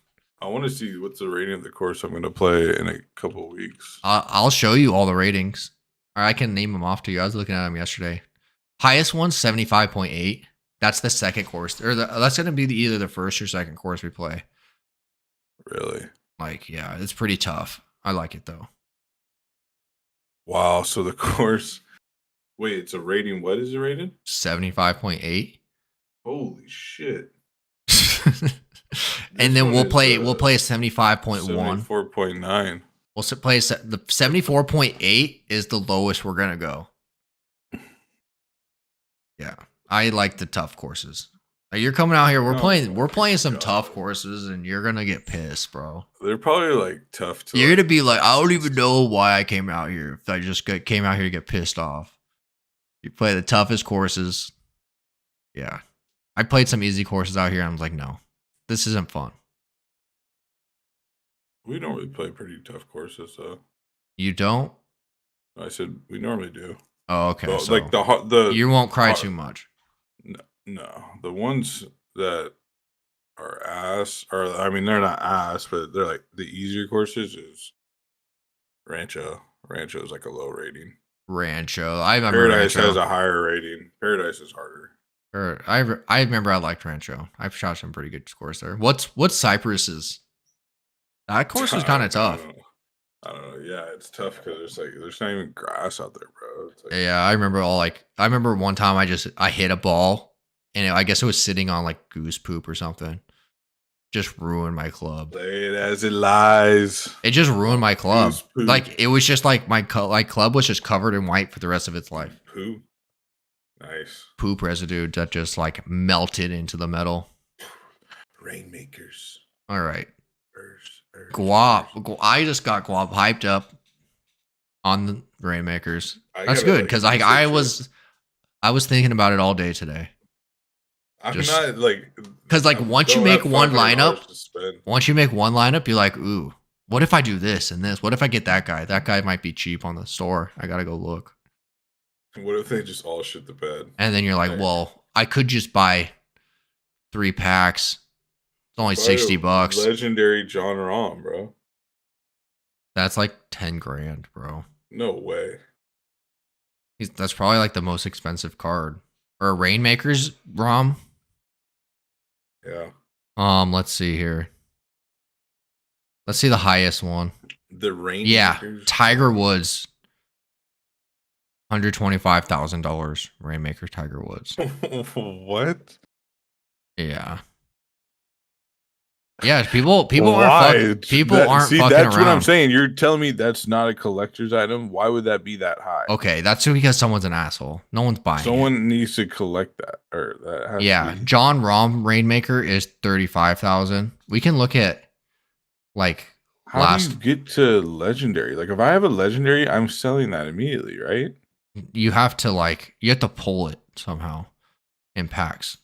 I want to see what's the rating of the course I'm gonna play in a couple of weeks.
I'll show you all the ratings, or I can name them off to you. I was looking at them yesterday. Highest one's 75.8. That's the second course, or that's gonna be either the first or second course we play.
Really?
Like, yeah, it's pretty tough. I like it though.
Wow. So the course. Wait, it's a rating. What is it rated?
75.8.
Holy shit.
And then we'll play 75.1.
74.9.
We'll play the 74.8 is the lowest we're gonna go. Yeah, I like the tough courses. Like, you're coming out here. We're playing some tough courses, and you're gonna get pissed, bro.
They're probably like tough to.
You're gonna be like, I don't even know why I came out here. If I just came out here to get pissed off. You play the toughest courses. Yeah, I played some easy courses out here. And I'm like, no, this isn't fun.
We normally play pretty tough courses, though.
You don't?
I said we normally do.
Oh, okay.
So, like the
you won't cry too much.
No, the ones that are ass, or I mean, they're not ass, but they're like the easier courses is Rancho. Rancho is like a low rating.
Rancho. I remember
Paradise
Rancho
has a higher rating. Paradise is harder.
I remember I liked Rancho. I've shot some pretty good scores there. What's Cypress's? That course was kind of tough.
I don't know. Yeah, it's tough because there's not even grass out there, bro.
Yeah, I remember one time I hit a ball and I guess it was sitting on like goose poop or something. Just ruined my club.
Say it as it lies.
It just ruined my club. Like, it was just like my club was just covered in white for the rest of its life.
Poop. Nice.
Poop residue that just like melted into the metal.
Rainmakers.
All right. Guap. I just got Guap hyped up on the Rainmakers. That's good because I was thinking about it all day today.
I'm not like,
because like once you make one lineup, you're like, ooh, what if I do this and this? What if I get that guy? That guy might be cheap on the store. I gotta go look.
What if they just all shit the bed?
And then you're like, well, I could just buy 3 packs. It's only $60.
Legendary John Rahm, bro.
That's like 10 grand, bro.
No way.
That's probably like the most expensive card. Or a Rainmakers Rahm.
Yeah.
Let's see here. Let's see the highest one.
The Rainmakers.
Yeah, Tiger Woods. $125,000. Rainmaker Tiger Woods.
What?
Yeah. Yeah, people aren't fucking
that's
around.
What I'm saying. You're telling me that's not a collector's item? Why would that be that high?
Okay, that's because someone's an asshole. No one's buying
Someone needs to collect that. Or that has
yeah, to be. John Rahm Rainmaker is $35,000. We can look at like
how do you get to legendary? Like if I have a legendary, I'm selling that immediately, right?
You have to pull it somehow in packs.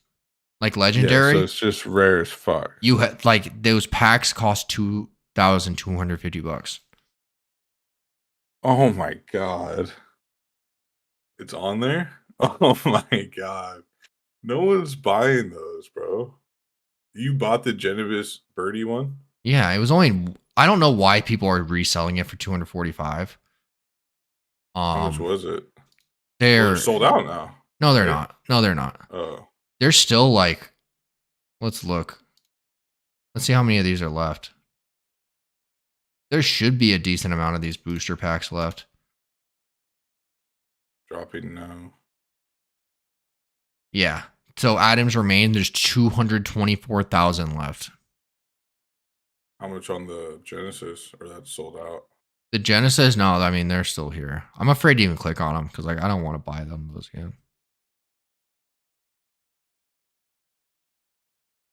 Like legendary,
so it's just rare as fuck.
You like those packs cost $2,250.
Oh my god, it's on there. Oh my god, no one's buying those, bro. You bought the Genesis Birdie one?
Yeah, it was only. I don't know why people are reselling it for 245.
How much was it?
They're
sold out now.
No, they're not. No, they're not.
Oh,
they're still like. Let's look. Let's see how many of these are left. There should be a decent amount of these booster packs left.
Dropping now.
Yeah. So Adams remain. There's 224,000 left.
How much on the Genesis? Or that's sold out?
The Genesis, no. I mean, they're still here. I'm afraid to even click on them because like I don't want to buy them those again.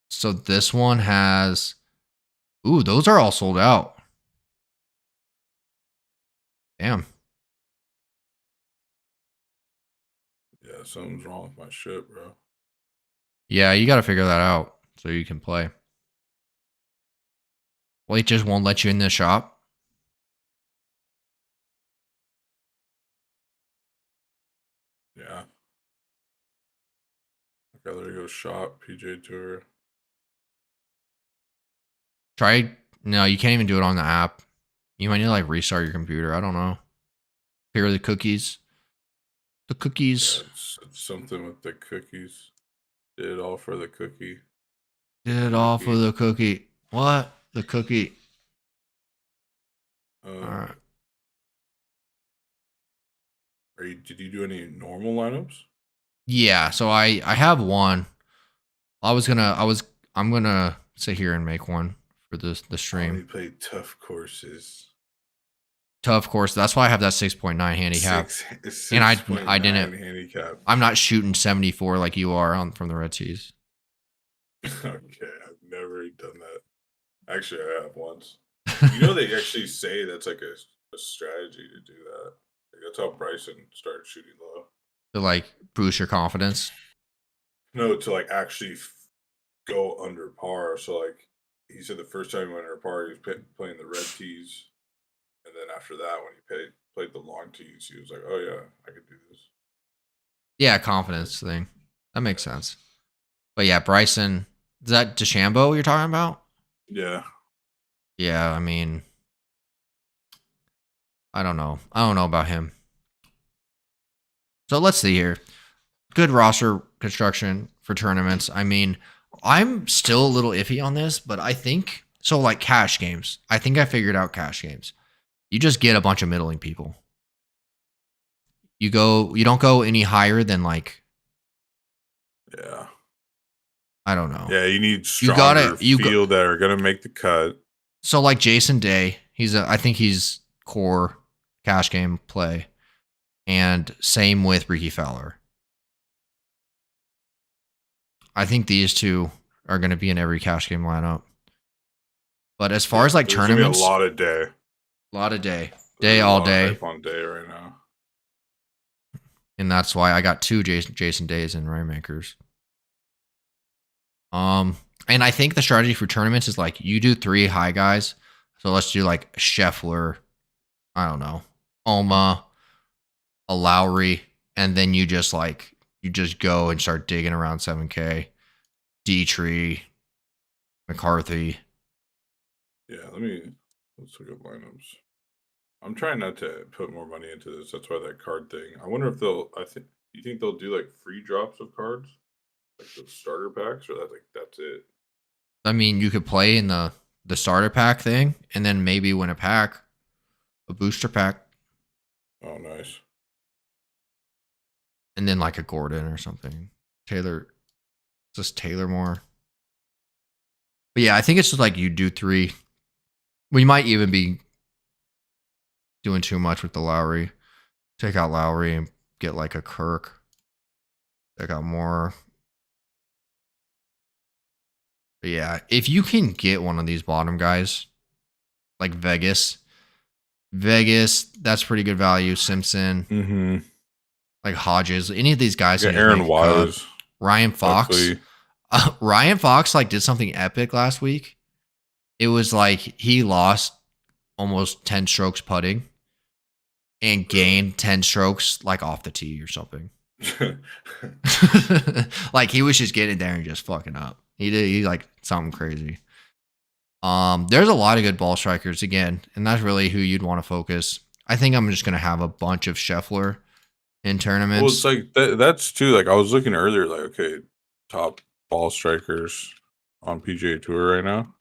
So this one has. Ooh, those are all sold out. Damn.
Yeah, something's wrong with my shit, bro.
Yeah, you got to figure that out so you can play. Well, it just won't let you in the shop.
Yeah. Okay, there you go. Shop, PJ Tour.
Try. No, you can't even do it on the app. You might need to like restart your computer. I don't know. Clear the cookies. The cookies.
Yeah, it's something with the cookies. Did it all for the cookie.
Did it all for the cookie. What? The cookie. All right.
Did you do any normal lineups?
Yeah, so I have one. I'm gonna sit here and make one for the stream.
We play tough courses.
Tough course. That's why I have that 6.9 handicap. And I didn't
handicap.
I'm not shooting 74 like you are from the Red Seas.
Okay, I've never done that. Actually, I have once. You know, they actually say that's like a strategy to do that. Like, that's how Bryson started shooting low.
To like boost your confidence.
No, to like actually go under par. So like he said, the first time he went under par, he was playing the red tees, and then after that, when he played the long tees, he was like, "Oh yeah, I could do this."
Yeah, confidence thing. That makes sense. But yeah, Bryson, is that DeChambeau you're talking about?
Yeah.
Yeah, I mean, I don't know. I don't know about him. So let's see here. Good roster construction for tournaments. I mean, I'm still a little iffy on this, but I think so. Like cash games, I think I figured out cash games. You just get a bunch of middling people. You don't go any higher than like.
Yeah.
I don't know.
Yeah, you need stronger field that are gonna make the cut.
So like Jason Day, I think he's core cash game play, and same with Ricky Fowler. I think these two are going to be in every cash game lineup. But as far as like tournaments,
a lot of day
all day.
Hype on day right now,
and that's why I got two Jason Days and Rainmakers. And I think the strategy for tournaments is like you do 3 high guys. So let's do like Scheffler, I don't know, Oma, a Lowry, and then you just go and start digging around 7K. Dietrich, McCarthy.
Yeah, let's look at lineups. I'm trying not to put more money into this. That's why that card thing. I wonder if you think they'll do like free drops of cards? Like the starter packs, or that's it?
I mean, you could play in the starter pack thing and then maybe win a booster pack.
Oh, nice.
And then like a Gordon or something. Taylor more. But yeah, I think it's just like you do 3. We might even be doing too much with the Lowry. Take out Lowry and get like a Kirk. Take out more. But yeah, if you can get one of these bottom guys, like Vegas, that's pretty good value. Simpson, like Hodges, any of these guys.
Yeah, Aaron Wise,
Ryan Fox. Ryan Fox like did something epic last week. It was like he lost almost 10 strokes putting and gained 10 strokes like off the tee or something. Like he was just getting there and just fucking up. He did. He like something crazy. There's a lot of good ball strikers again, and that's really who you'd want to focus. I think I'm just gonna have a bunch of Scheffler in tournaments.
Well, it's like that's too. Like I was looking earlier, like okay, top ball strikers on PGA Tour right now,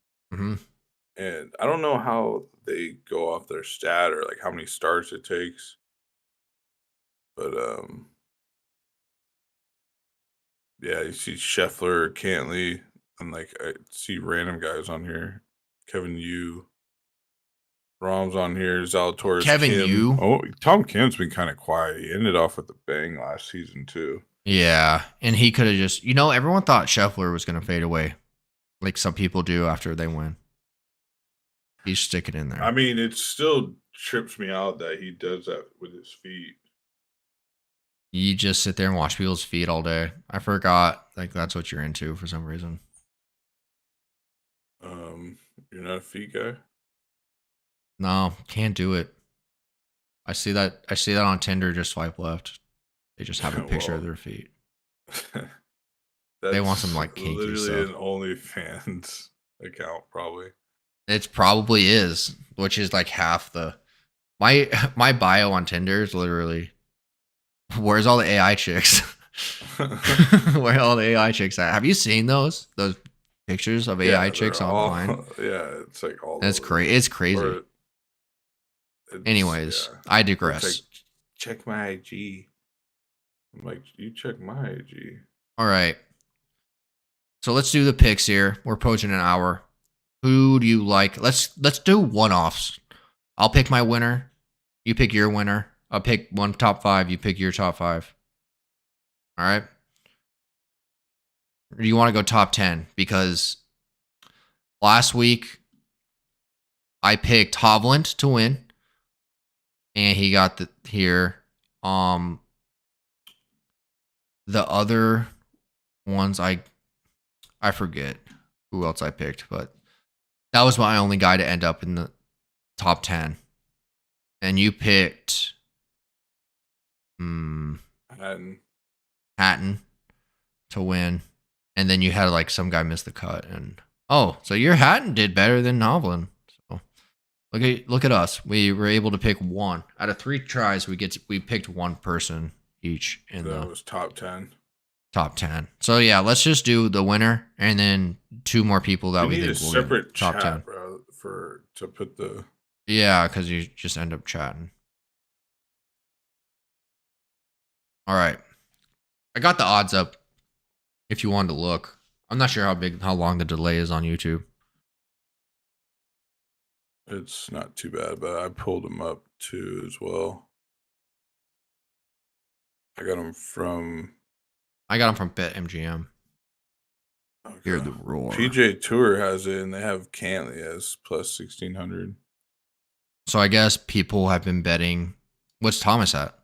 and I don't know how they go off their stat or like how many starts it takes, but yeah, you see Scheffler, Cantley, and like I see random guys on here, Kevin Yu. Rahm's on here. Zalatoris.
Kevin Yu.
Oh, Tom Kim's been kind of quiet. He ended off with a bang last season too.
Yeah, and he could have just, everyone thought Scheffler was going to fade away, like some people do after they win. He's sticking in there.
I mean, it still trips me out that he does that with his feet.
You just sit there and watch people's feet all day. I forgot, like that's what you're into for some reason.
You're not a feet guy?
No, can't do it. I see that on Tinder. Just swipe left. They just have a picture of their feet. They want some like kinky
literally
stuff.
An OnlyFans account, probably.
It probably is, which is like half the my bio on Tinder is literally, where's all the AI chicks? Where are all the AI chicks at? Have you seen those pictures of AI chicks online?
Yeah, it's like all.
That's crazy. It's crazy. Anyways, I digress.
Like, check my IG. I'm like, you check my IG.
All right. So let's do the picks here. We're approaching an hour. Who do you like? Let's do one-offs. I'll pick my winner. You pick your winner. I'll pick one top 5. You pick your top 5. All right. Or do you want to go top 10? Because last week I picked Hovland to win. And he got here. The other ones I forget who else I picked, but that was my only guy to end up in the top 10. And you picked Hatton to win. And then you had like some guy miss the cut. And so your Hatton did better than Hovland. Look at us. We were able to pick one out of 3 tries. We picked one person each in
that was top 10.
Top 10. So yeah, let's just do the winner and then 2 more people that we think will
separate
top
chat,
10,
bro, to put the.
Yeah, because you just end up chatting. All right, I got the odds up. If you wanted to look, I'm not sure how long the delay is on YouTube.
It's not too bad, but I pulled them up too as well. I got them from
BetMGM. Okay. Hear the roar.
PGA Tour has it, and they have Cantley as plus 1,600.
So I guess people have been betting. What's Thomas at?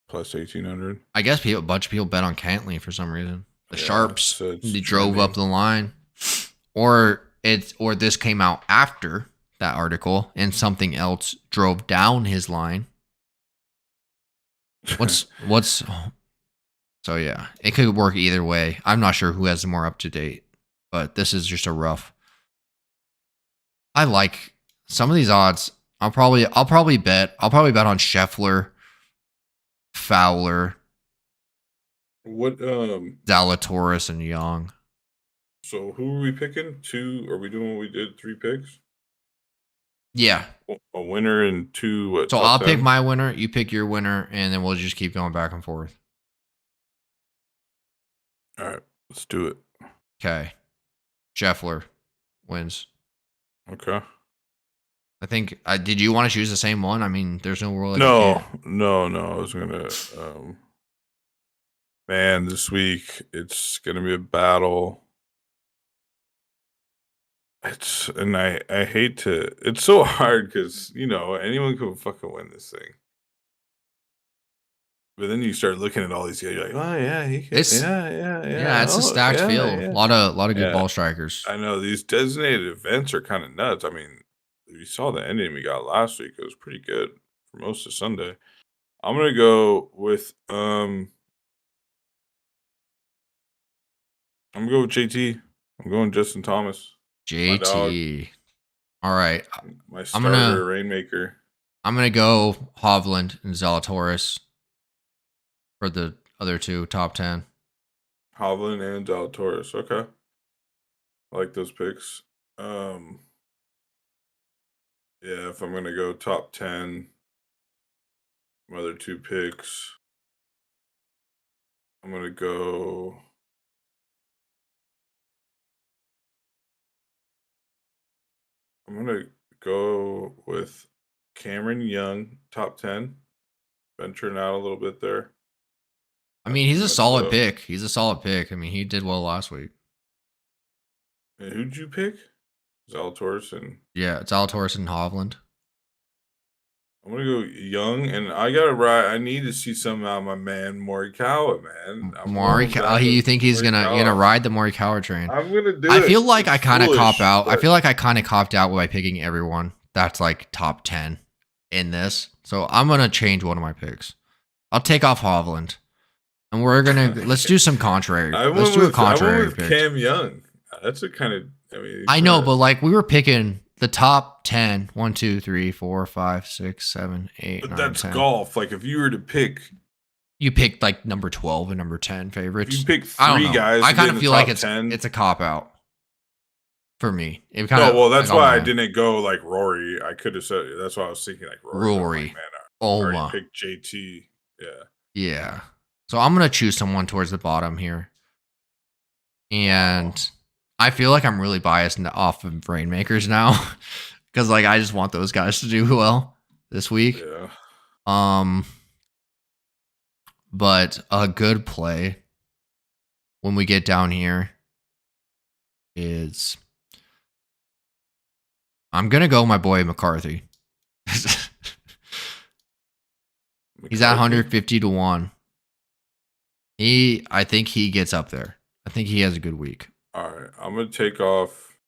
Plus 1,800.
I guess a bunch of people bet on Cantley for some reason. The Sharps they drove up the line, or this came out after that article, and something else drove down his line. So yeah, it could work either way. I'm not sure who has the more up to date, but this is just a rough. I like some of these odds. I'll probably bet on Scheffler, Fowler, Zalatoris, and Young.
So who are we picking? 2? Are we doing what we did? 3 picks?
Yeah.
A winner and 2.
So I'll pick my winner, you pick your winner, and then we'll just keep going back and forth.
All right, let's do it.
Okay. Scheffler wins.
Okay.
I think. Did you want to choose the same one? I mean, there's no rule.
No. I was gonna. Man, this week it's gonna be a battle. I hate to. It's so hard because anyone can fucking win this thing. But then you start looking at all these guys, you're like, oh yeah, he can.
Yeah, it's a stacked field. A lot of good ball strikers.
I know these designated events are kind of nuts. I mean, you saw the ending we got last week. It was pretty good for most of Sunday. I'm gonna go with I'm going with JT. I'm going Justin Thomas.
JT. All right.
My starter, Rainmaker.
I'm gonna go Hovland and Zalatoris for the other two top 10.
Hovland and Zalatoris. Okay. I like those picks. Yeah, if I'm gonna go top 10, my other two picks, I'm gonna go. I'm gonna go with Cameron Young, top 10. Venturing out a little bit there.
I mean, he's a solid pick. He's a solid pick. I mean, he did well last week.
And who'd you pick? Zalatoris and
yeah, Zalatoris and Hovland.
I'm gonna go Young, and I gotta ride. I need to see some out of my man Morikawa, man.
You think he's gonna ride the Morikawa train?
I'm gonna do.
I feel like I kind of cop out. I feel like I kind of copped out by picking everyone that's like top 10 in this. So I'm gonna change one of my picks. I'll take off Hovland, and we're gonna let's do some contrary. Let's do a contrary pick.
Cam Young. That's a kind of.
I know, but like we were picking the top 10, 1, 2, 3, 4, 5, 6, 7, 8.
But
9,
that's
10.
golf. Like if you were to pick,
you picked like number 12 and number 10 favorites.
You pick three guys.
I kind of feel like it's a cop out for me.
That's why I didn't go like Rory. I could have said that's why I was thinking like
Rory.
Like, man, I already picked JT. Yeah.
Yeah. So I'm gonna choose someone towards the bottom here, and I feel like I'm really biased off of Rainmakers now because like I just want those guys to do well this week.
Yeah.
But a good play when we get down here is I'm gonna go my boy McCarthy. He's at 150 to 1. I think he gets up there. I think he has a good week.
All right, I'm gonna take off.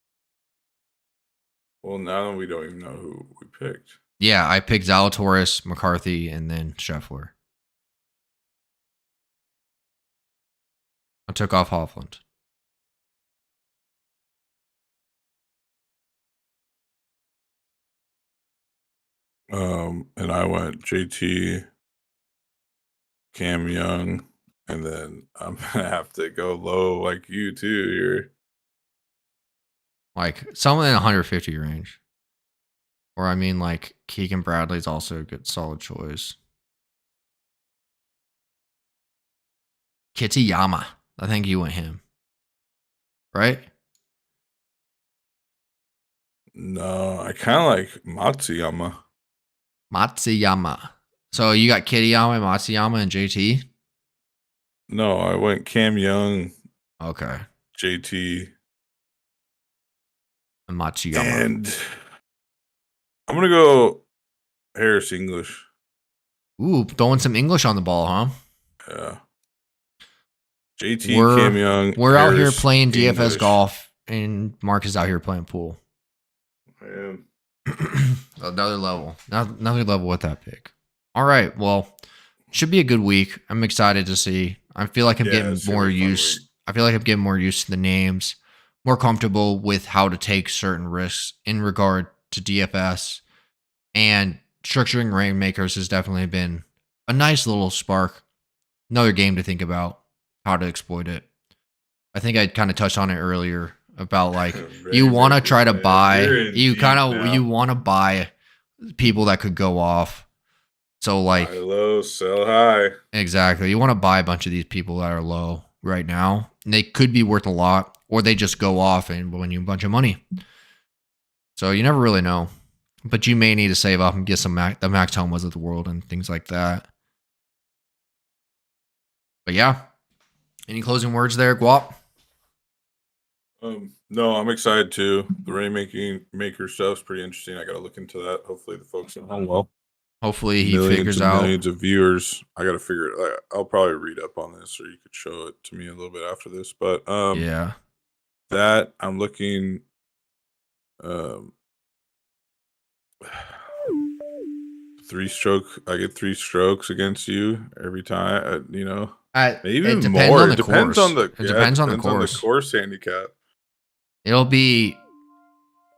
Well, now we don't even know who we picked.
Yeah, I picked Zalatoris, McCarthy, and then Scheffler. I took off Hovland.
And I went JT, Cam Young, and then I'm gonna have to go low like you too. You're
like someone in 150 range, or I mean, like Keegan Bradley's also a good solid choice. Kitayama, I think you went him, right?
No, I kind of like Matsuyama.
So you got Kitayama, Matsuyama, and JT?
No, I went Cam Young.
Okay.
JT.
And Matsuyama.
And I'm going to go Harris English.
Ooh, throwing some English on the ball, huh?
Yeah. JT, Cam Young.
We're Harris, out here playing DFS English. Golf, and Mark is out here playing pool.
I am.
Another level with that pick. All right, well, should be a good week. I'm excited to see. I feel like I'm getting more used. I feel like I'm getting more used to the names, more comfortable with how to take certain risks in regard to DFS, and structuring Rainmakers has definitely been a nice little spark. Another game to think about how to exploit it. I think I kind of touched on it earlier about like you want to try to buy, you want to buy people that could go off. So like
buy low, sell high.
Exactly. You want to buy a bunch of these people that are low right now. And they could be worth a lot, or they just go off and win you a bunch of money. So you never really know. But you may need to save up and get some the Max Homas of the world and things like that. But yeah. Any closing words there, Guap?
No, I'm excited too. The Rainmaker stuff's pretty interesting. I got to look into that. Hopefully the folks at home will.
Hopefully he figures out
millions of viewers. I got to figure it. I'll probably read up on this, or you could show it to me a little bit after this. But
yeah,
that I'm looking. 3-stroke. I get 3 strokes against you every time. Maybe
it depends
more.
on the
It depends
course.
on the
It depends on the
depends on the
course.
course handicap.
It'll be.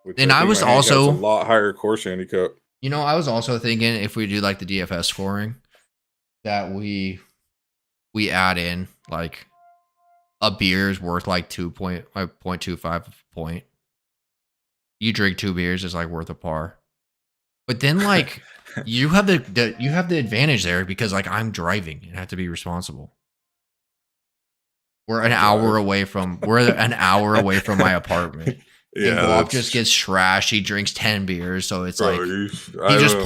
Which
And
I
I
think
was
my handicap's a
also,
lot higher course handicap.
I was also thinking if we do like the DFS scoring, that we add in like a beer is worth like 0.25 point. You drink 2 beers is like worth a par. But then like you have the advantage there because like I'm driving and have to be responsible. We're an hour away from my apartment.
Yeah,
and Guap just gets trashed. He drinks 10 beers, so it's
bro,
he just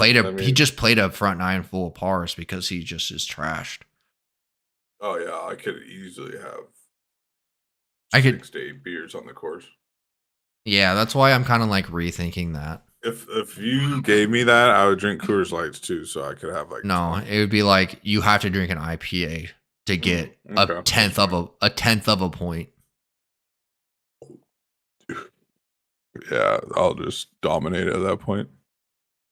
played a front nine full of pars because he just is trashed.
Oh yeah, I could easily have 6 to 8 beers on the course.
Yeah, that's why I'm kind of like rethinking that.
If you gave me that, I would drink Coors Lights too, so I could have like.
No, 20. It would be like you have to drink an IPA to get a tenth of a point.
Yeah, I'll just dominate at that point.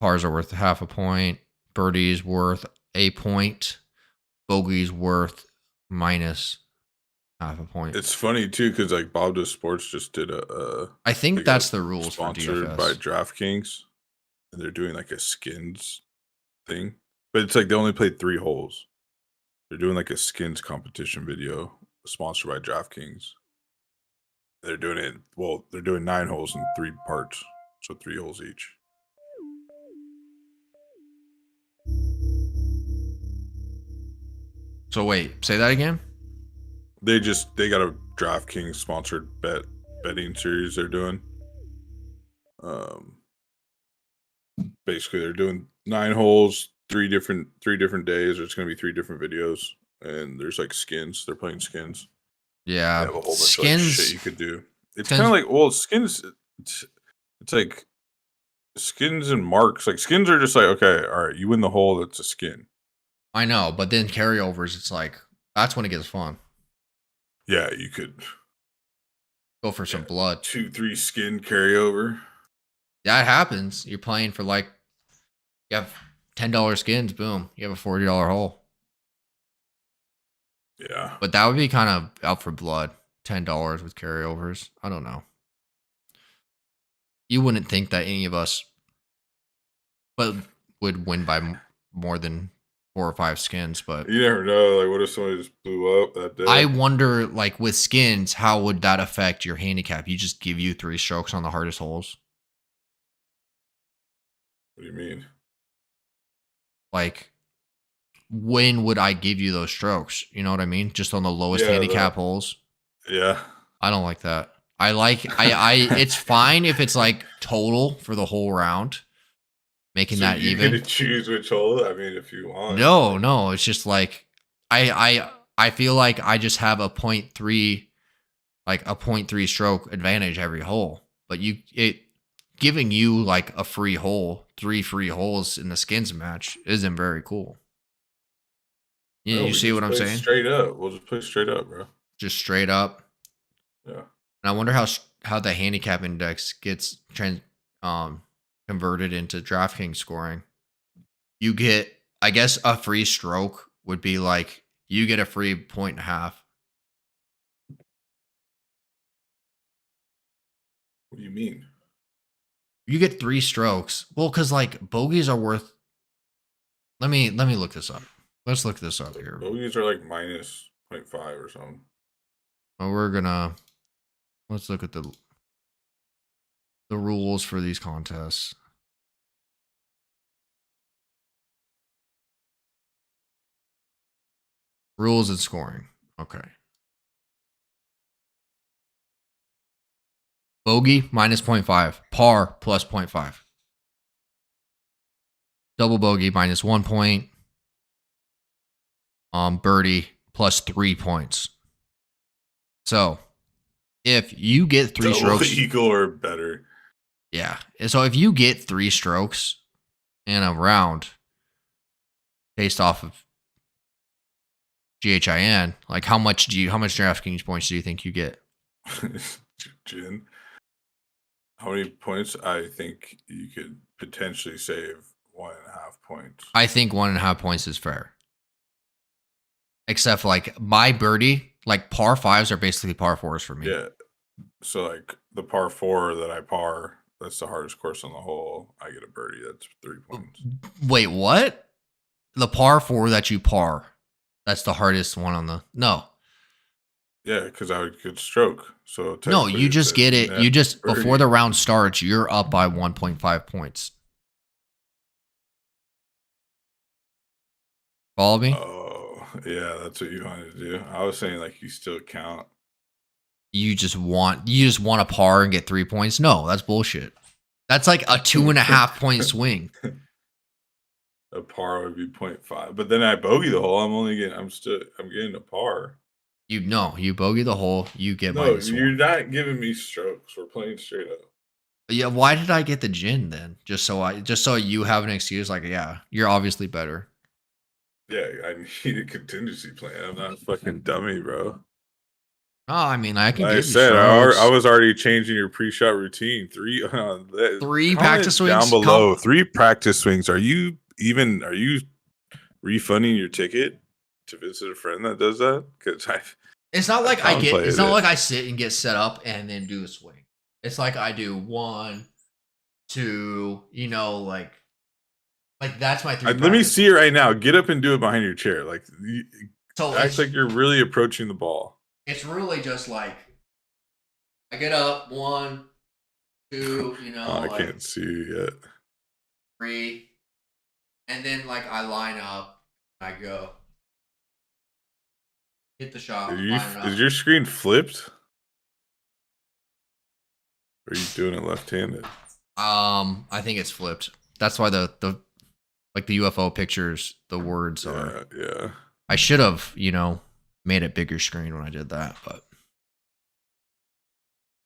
Pars are worth half a point. Birdie's worth a point. Bogey's worth minus half a point.
It's funny too because like Bob Does Sports just did a.
I think that's the rules
sponsored
for DFS.
by DraftKings, and they're doing like a skins thing, but it's like they only played 3 holes. They're doing like a skins competition video sponsored by DraftKings. They're doing it. Well, they're doing 9 holes in 3 parts, so 3 holes each.
So wait, say that again.
They got a DraftKings sponsored betting series they're doing. Basically they're doing 9 holes, 3 different days. There's going to be 3 different videos, and there's like skins. They're playing skins.
Yeah,
they have a whole bunch of like shit you could do. It's kind of like skins. It's like skins and marks. Like skins are just like, okay, all right, you win the hole. That's a skin.
I know, but then carryovers, it's like that's when it gets fun.
Yeah, you could
go for some blood.
2-3 skin carryover.
Yeah, it happens. You're playing for like you have $10 skins. Boom, you have a $40 hole.
Yeah,
but that would be kind of out for blood. $10 with carryovers. I don't know. You wouldn't think that any of us, but would win by more than 4 or 5 skins. But
you never know. Like, what if somebody just blew up that day?
I wonder, like with skins, how would that affect your handicap? You just give you 3 strokes on the hardest holes.
What do you mean?
Like, when would I give you those strokes? You know what I mean? Just on the lowest handicap holes.
Yeah.
I don't like that. It's fine if it's like total for the whole round, making that even.
You get to choose which hole. I mean, if you want.
No. It's just like I feel like I just have a 0.3 stroke advantage every hole, but giving you like a free hole, 3 free holes in the skins match isn't very cool. Yeah, you see what I'm saying?
Straight up. We'll just play straight up, bro.
Just straight up.
Yeah.
And I wonder how the handicap index gets converted into DraftKings scoring. You get, I guess, a free stroke would be like you get a free 1.5.
What do you mean?
You get 3 strokes. Well, because like bogeys are worth. Let me look this up. Let's look this up here.
Bogeys are like minus 0.5 or something.
Well, let's look at the rules for these contests. Rules and scoring. Okay. Bogey minus 0.5. Par plus 0.5. Double bogey minus 1 point. Birdie plus 3 points. So if you get 3 strokes,
equal or better.
Yeah. So if you get 3 strokes in a round based off of GHIN, like how much DraftKings points do you think you get?
Gin. How many points? I think you could potentially save 1.5 points.
I think 1.5 points is fair. Except like my birdie, like par fives are basically par fours for me.
Yeah. So like the par 4 that I par, that's the hardest course on the hole. I get a birdie. That's 3 points.
Wait, what? The par 4 that you par, that's the hardest one on the no.
Yeah, because I would get stroke. So
No, you just get it. You just birdie. Before the round starts, you're up by 1.5 points. Follow me?
Oh, yeah, that's what you wanted to do. I was saying like you still count.
You just want a par and get 3 points. No, that's bullshit. That's like a 2.5 point swing.
A par would be 0.5, but then I bogey the hole. I'm getting a par.
You bogey the hole. You get
minus one. You're not giving me strokes. We're playing straight up.
Yeah, why did I get the gin then? Just so you have an excuse. Like, yeah, you're obviously better.
Yeah, I need a contingency plan. I'm not a fucking dummy, bro.
Oh, I mean, I can.
Like I said, I was already changing your pre-shot routine. Three
practice swings
down below. 3 practice swings. Are you refunding your ticket to visit a friend that does that? Because
it's not like it's not like I sit and get set up and then do a swing. It's like I do 1, 2. Like that's my 3.
Let me see it right now. Get up and do it behind your chair. Like act like you're really approaching the ball.
It's really just like I get up 1, 2,
I can't see you yet.
3, and then like I line up, I go hit the shot.
Is your screen flipped? Or are you doing it left-handed?
I think it's flipped. That's why the UFO pictures, the words are.
Yeah.
I should have, made it bigger screen when I did that, but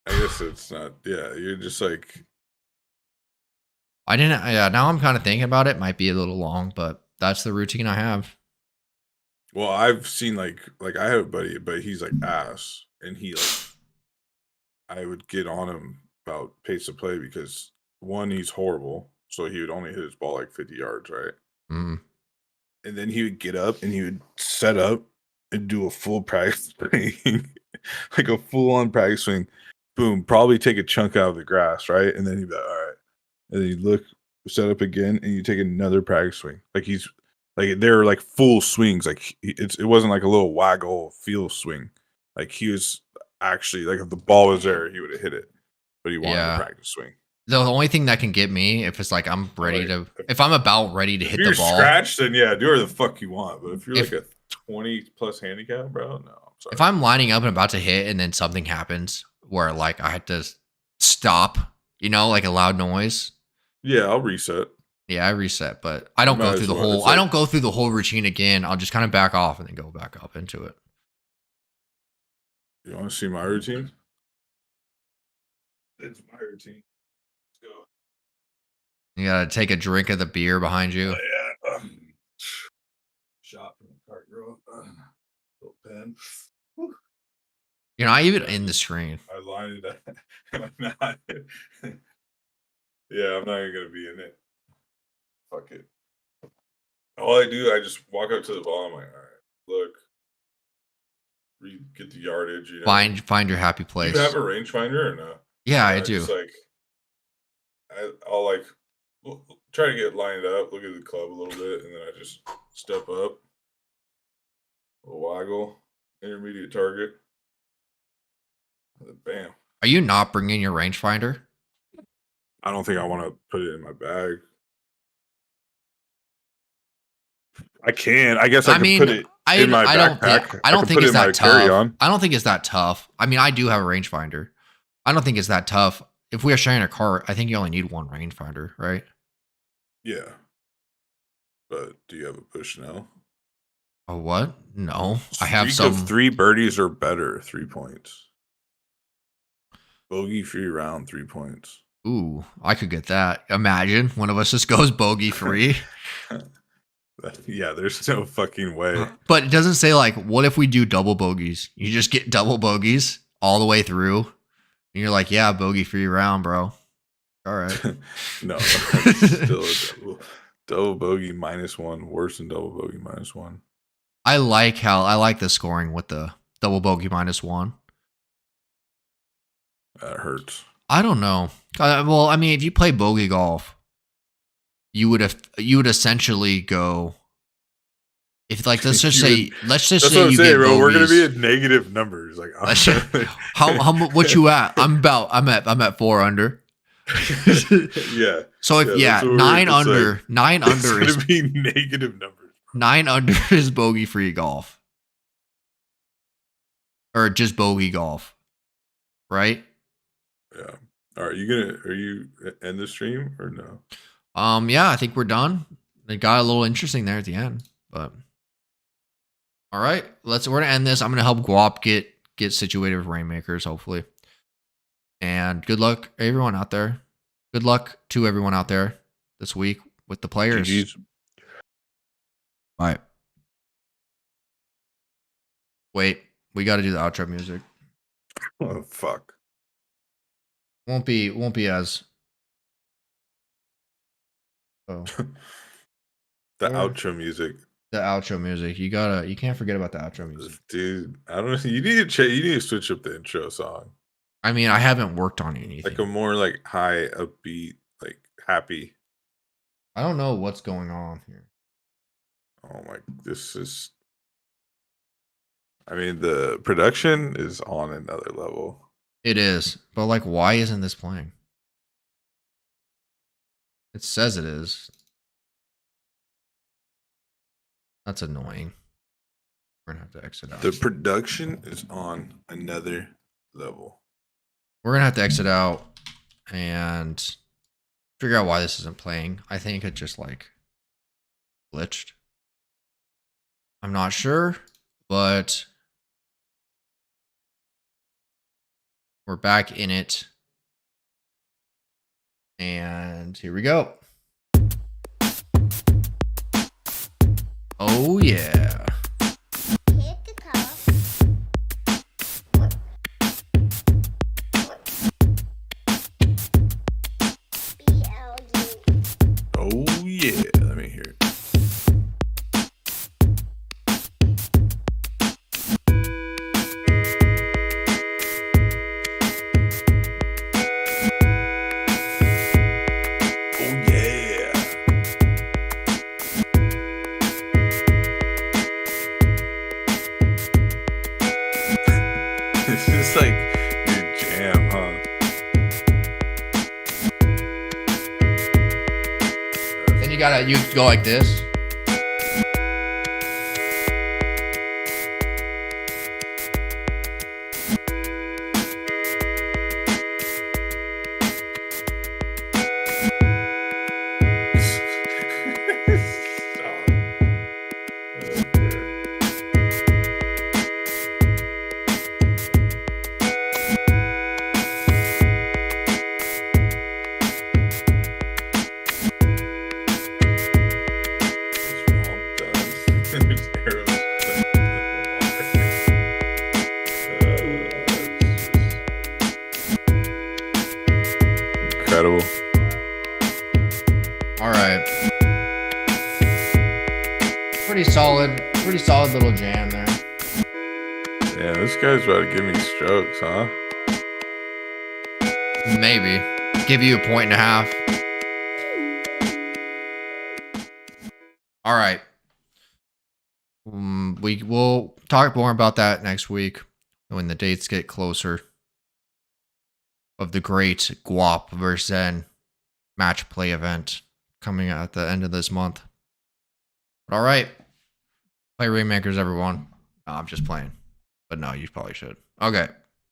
I guess it's not. Yeah, you're just like
I didn't. Yeah, now I'm kind of thinking about it. Might be a little long, but that's the routine I have.
Well, I've seen like I have a buddy, but he's like ass, and he I would get on him about pace of play because 1, he's horrible, so he would only hit his ball like 50 yards, right?
Mm.
And then he would get up and he would set up and do a full practice swing, like a full-on practice swing. Boom, probably take a chunk out of the grass, right? And then he'd be like, all right. And then you look, set up again, and you take another practice swing. Like they're like full swings. Like it wasn't like a little waggle feel swing. Like he was actually like if the ball was there, he would have hit it. But he wanted a practice swing.
The only thing that can get me if it's like I'm ready if I'm about ready to hit the ball.
If you're scratched, then yeah, do whatever the fuck you want. But if you're like a 20 plus handicap, bro, no. Sorry.
If I'm lining up and about to hit and then something happens where like I had to stop, like a loud noise.
Yeah, I'll reset.
Yeah, I reset, but I don't go through the whole I don't go through the whole routine again. I'll just kind of back off and then go back up into it.
You want to see my routine? It's my routine. Let's go.
You gotta take a drink of the beer behind you.
Yeah. Shot from the cart, girl. Little pen. Whew.
You're not even in the screen.
I lined it up. I'm not. Yeah, I'm not even gonna be in it. Fuck it. All I do, I just walk up to the ball. I'm like, all right, look, get the yardage.
Find your happy place.
Do you have a rangefinder or no?
Yeah, I do.
Just I'll like try to get lined up, look at the club a little bit, and then I just step up, a waggle, intermediate target, and then bam.
Are you not bringing your rangefinder?
I don't think I want to put it in my bag. I can. I guess I can put it in my backpack.
I don't think it's that tough. I don't think it's that tough. I mean, I do have a rangefinder. I don't think it's that tough. If we are sharing a cart, I think you only need one rangefinder, right?
Yeah. But do you have a push now?
A what? No. I have some.
3 birdies or better, 3 points. Bogey free round, 3 points.
Ooh, I could get that. Imagine one of us just goes bogey free.
Yeah, there's no fucking way.
But it doesn't say like, what if we do double bogeys? You just get double bogeys all the way through. And you're like, yeah, bogey free round, bro. All right.
No, still a double bogey -1, worse than double bogey -1.
I like the scoring with the double bogey -1.
That hurts.
I don't know. Well, I mean, if you play bogey golf, you would essentially go. If like let's just say you get
bro.
bogeys,
We're gonna be at negative numbers. Like
how what you at? I'm at 4 under.
Yeah.
So if 9 under,
like,
9 under
is gonna be negative numbers.
9 under is bogey free golf, or just bogey golf, right?
Yeah. Are you end the stream or no?
Yeah, I think we're done. It got a little interesting there at the end, but all right, we're gonna end this. I'm gonna help Guap get situated with Rainmakers, hopefully. And good luck, everyone out there. Good luck to everyone out there this week with the players.
GG's.
All right. Wait, we got to do the outro music.
Oh fuck.
Won't be as. Oh.
The outro music.
The outro music. You can't forget about the outro music.
Dude, I don't know. You need to switch up the intro song.
I mean, I haven't worked on anything.
Like a more like high, upbeat, like happy.
I don't know what's going on here.
Oh my, this is. I mean, the production is on another level.
It is, but like, why isn't this playing? It says it is. That's annoying. We're gonna have to exit out.
The production is on another level.
We're gonna have to exit out and figure out why this isn't playing. I think it just like glitched. I'm not sure, but we're back in it. And here we go. Oh yeah.
Oh yeah. Let me hear it. It's like your jam, huh?
Then you go like this.
Incredible.
All right. Pretty solid little jam there.
Yeah, this guy's about to give me strokes, huh?
Maybe. Give you a 1.5 points. All right. We will talk more about that next week when the dates get closer of the great Guap vs. Zen match play event coming at the end of this month. But all right. Play Rainmakers, everyone. No, I'm just playing. But no, you probably should. Okay.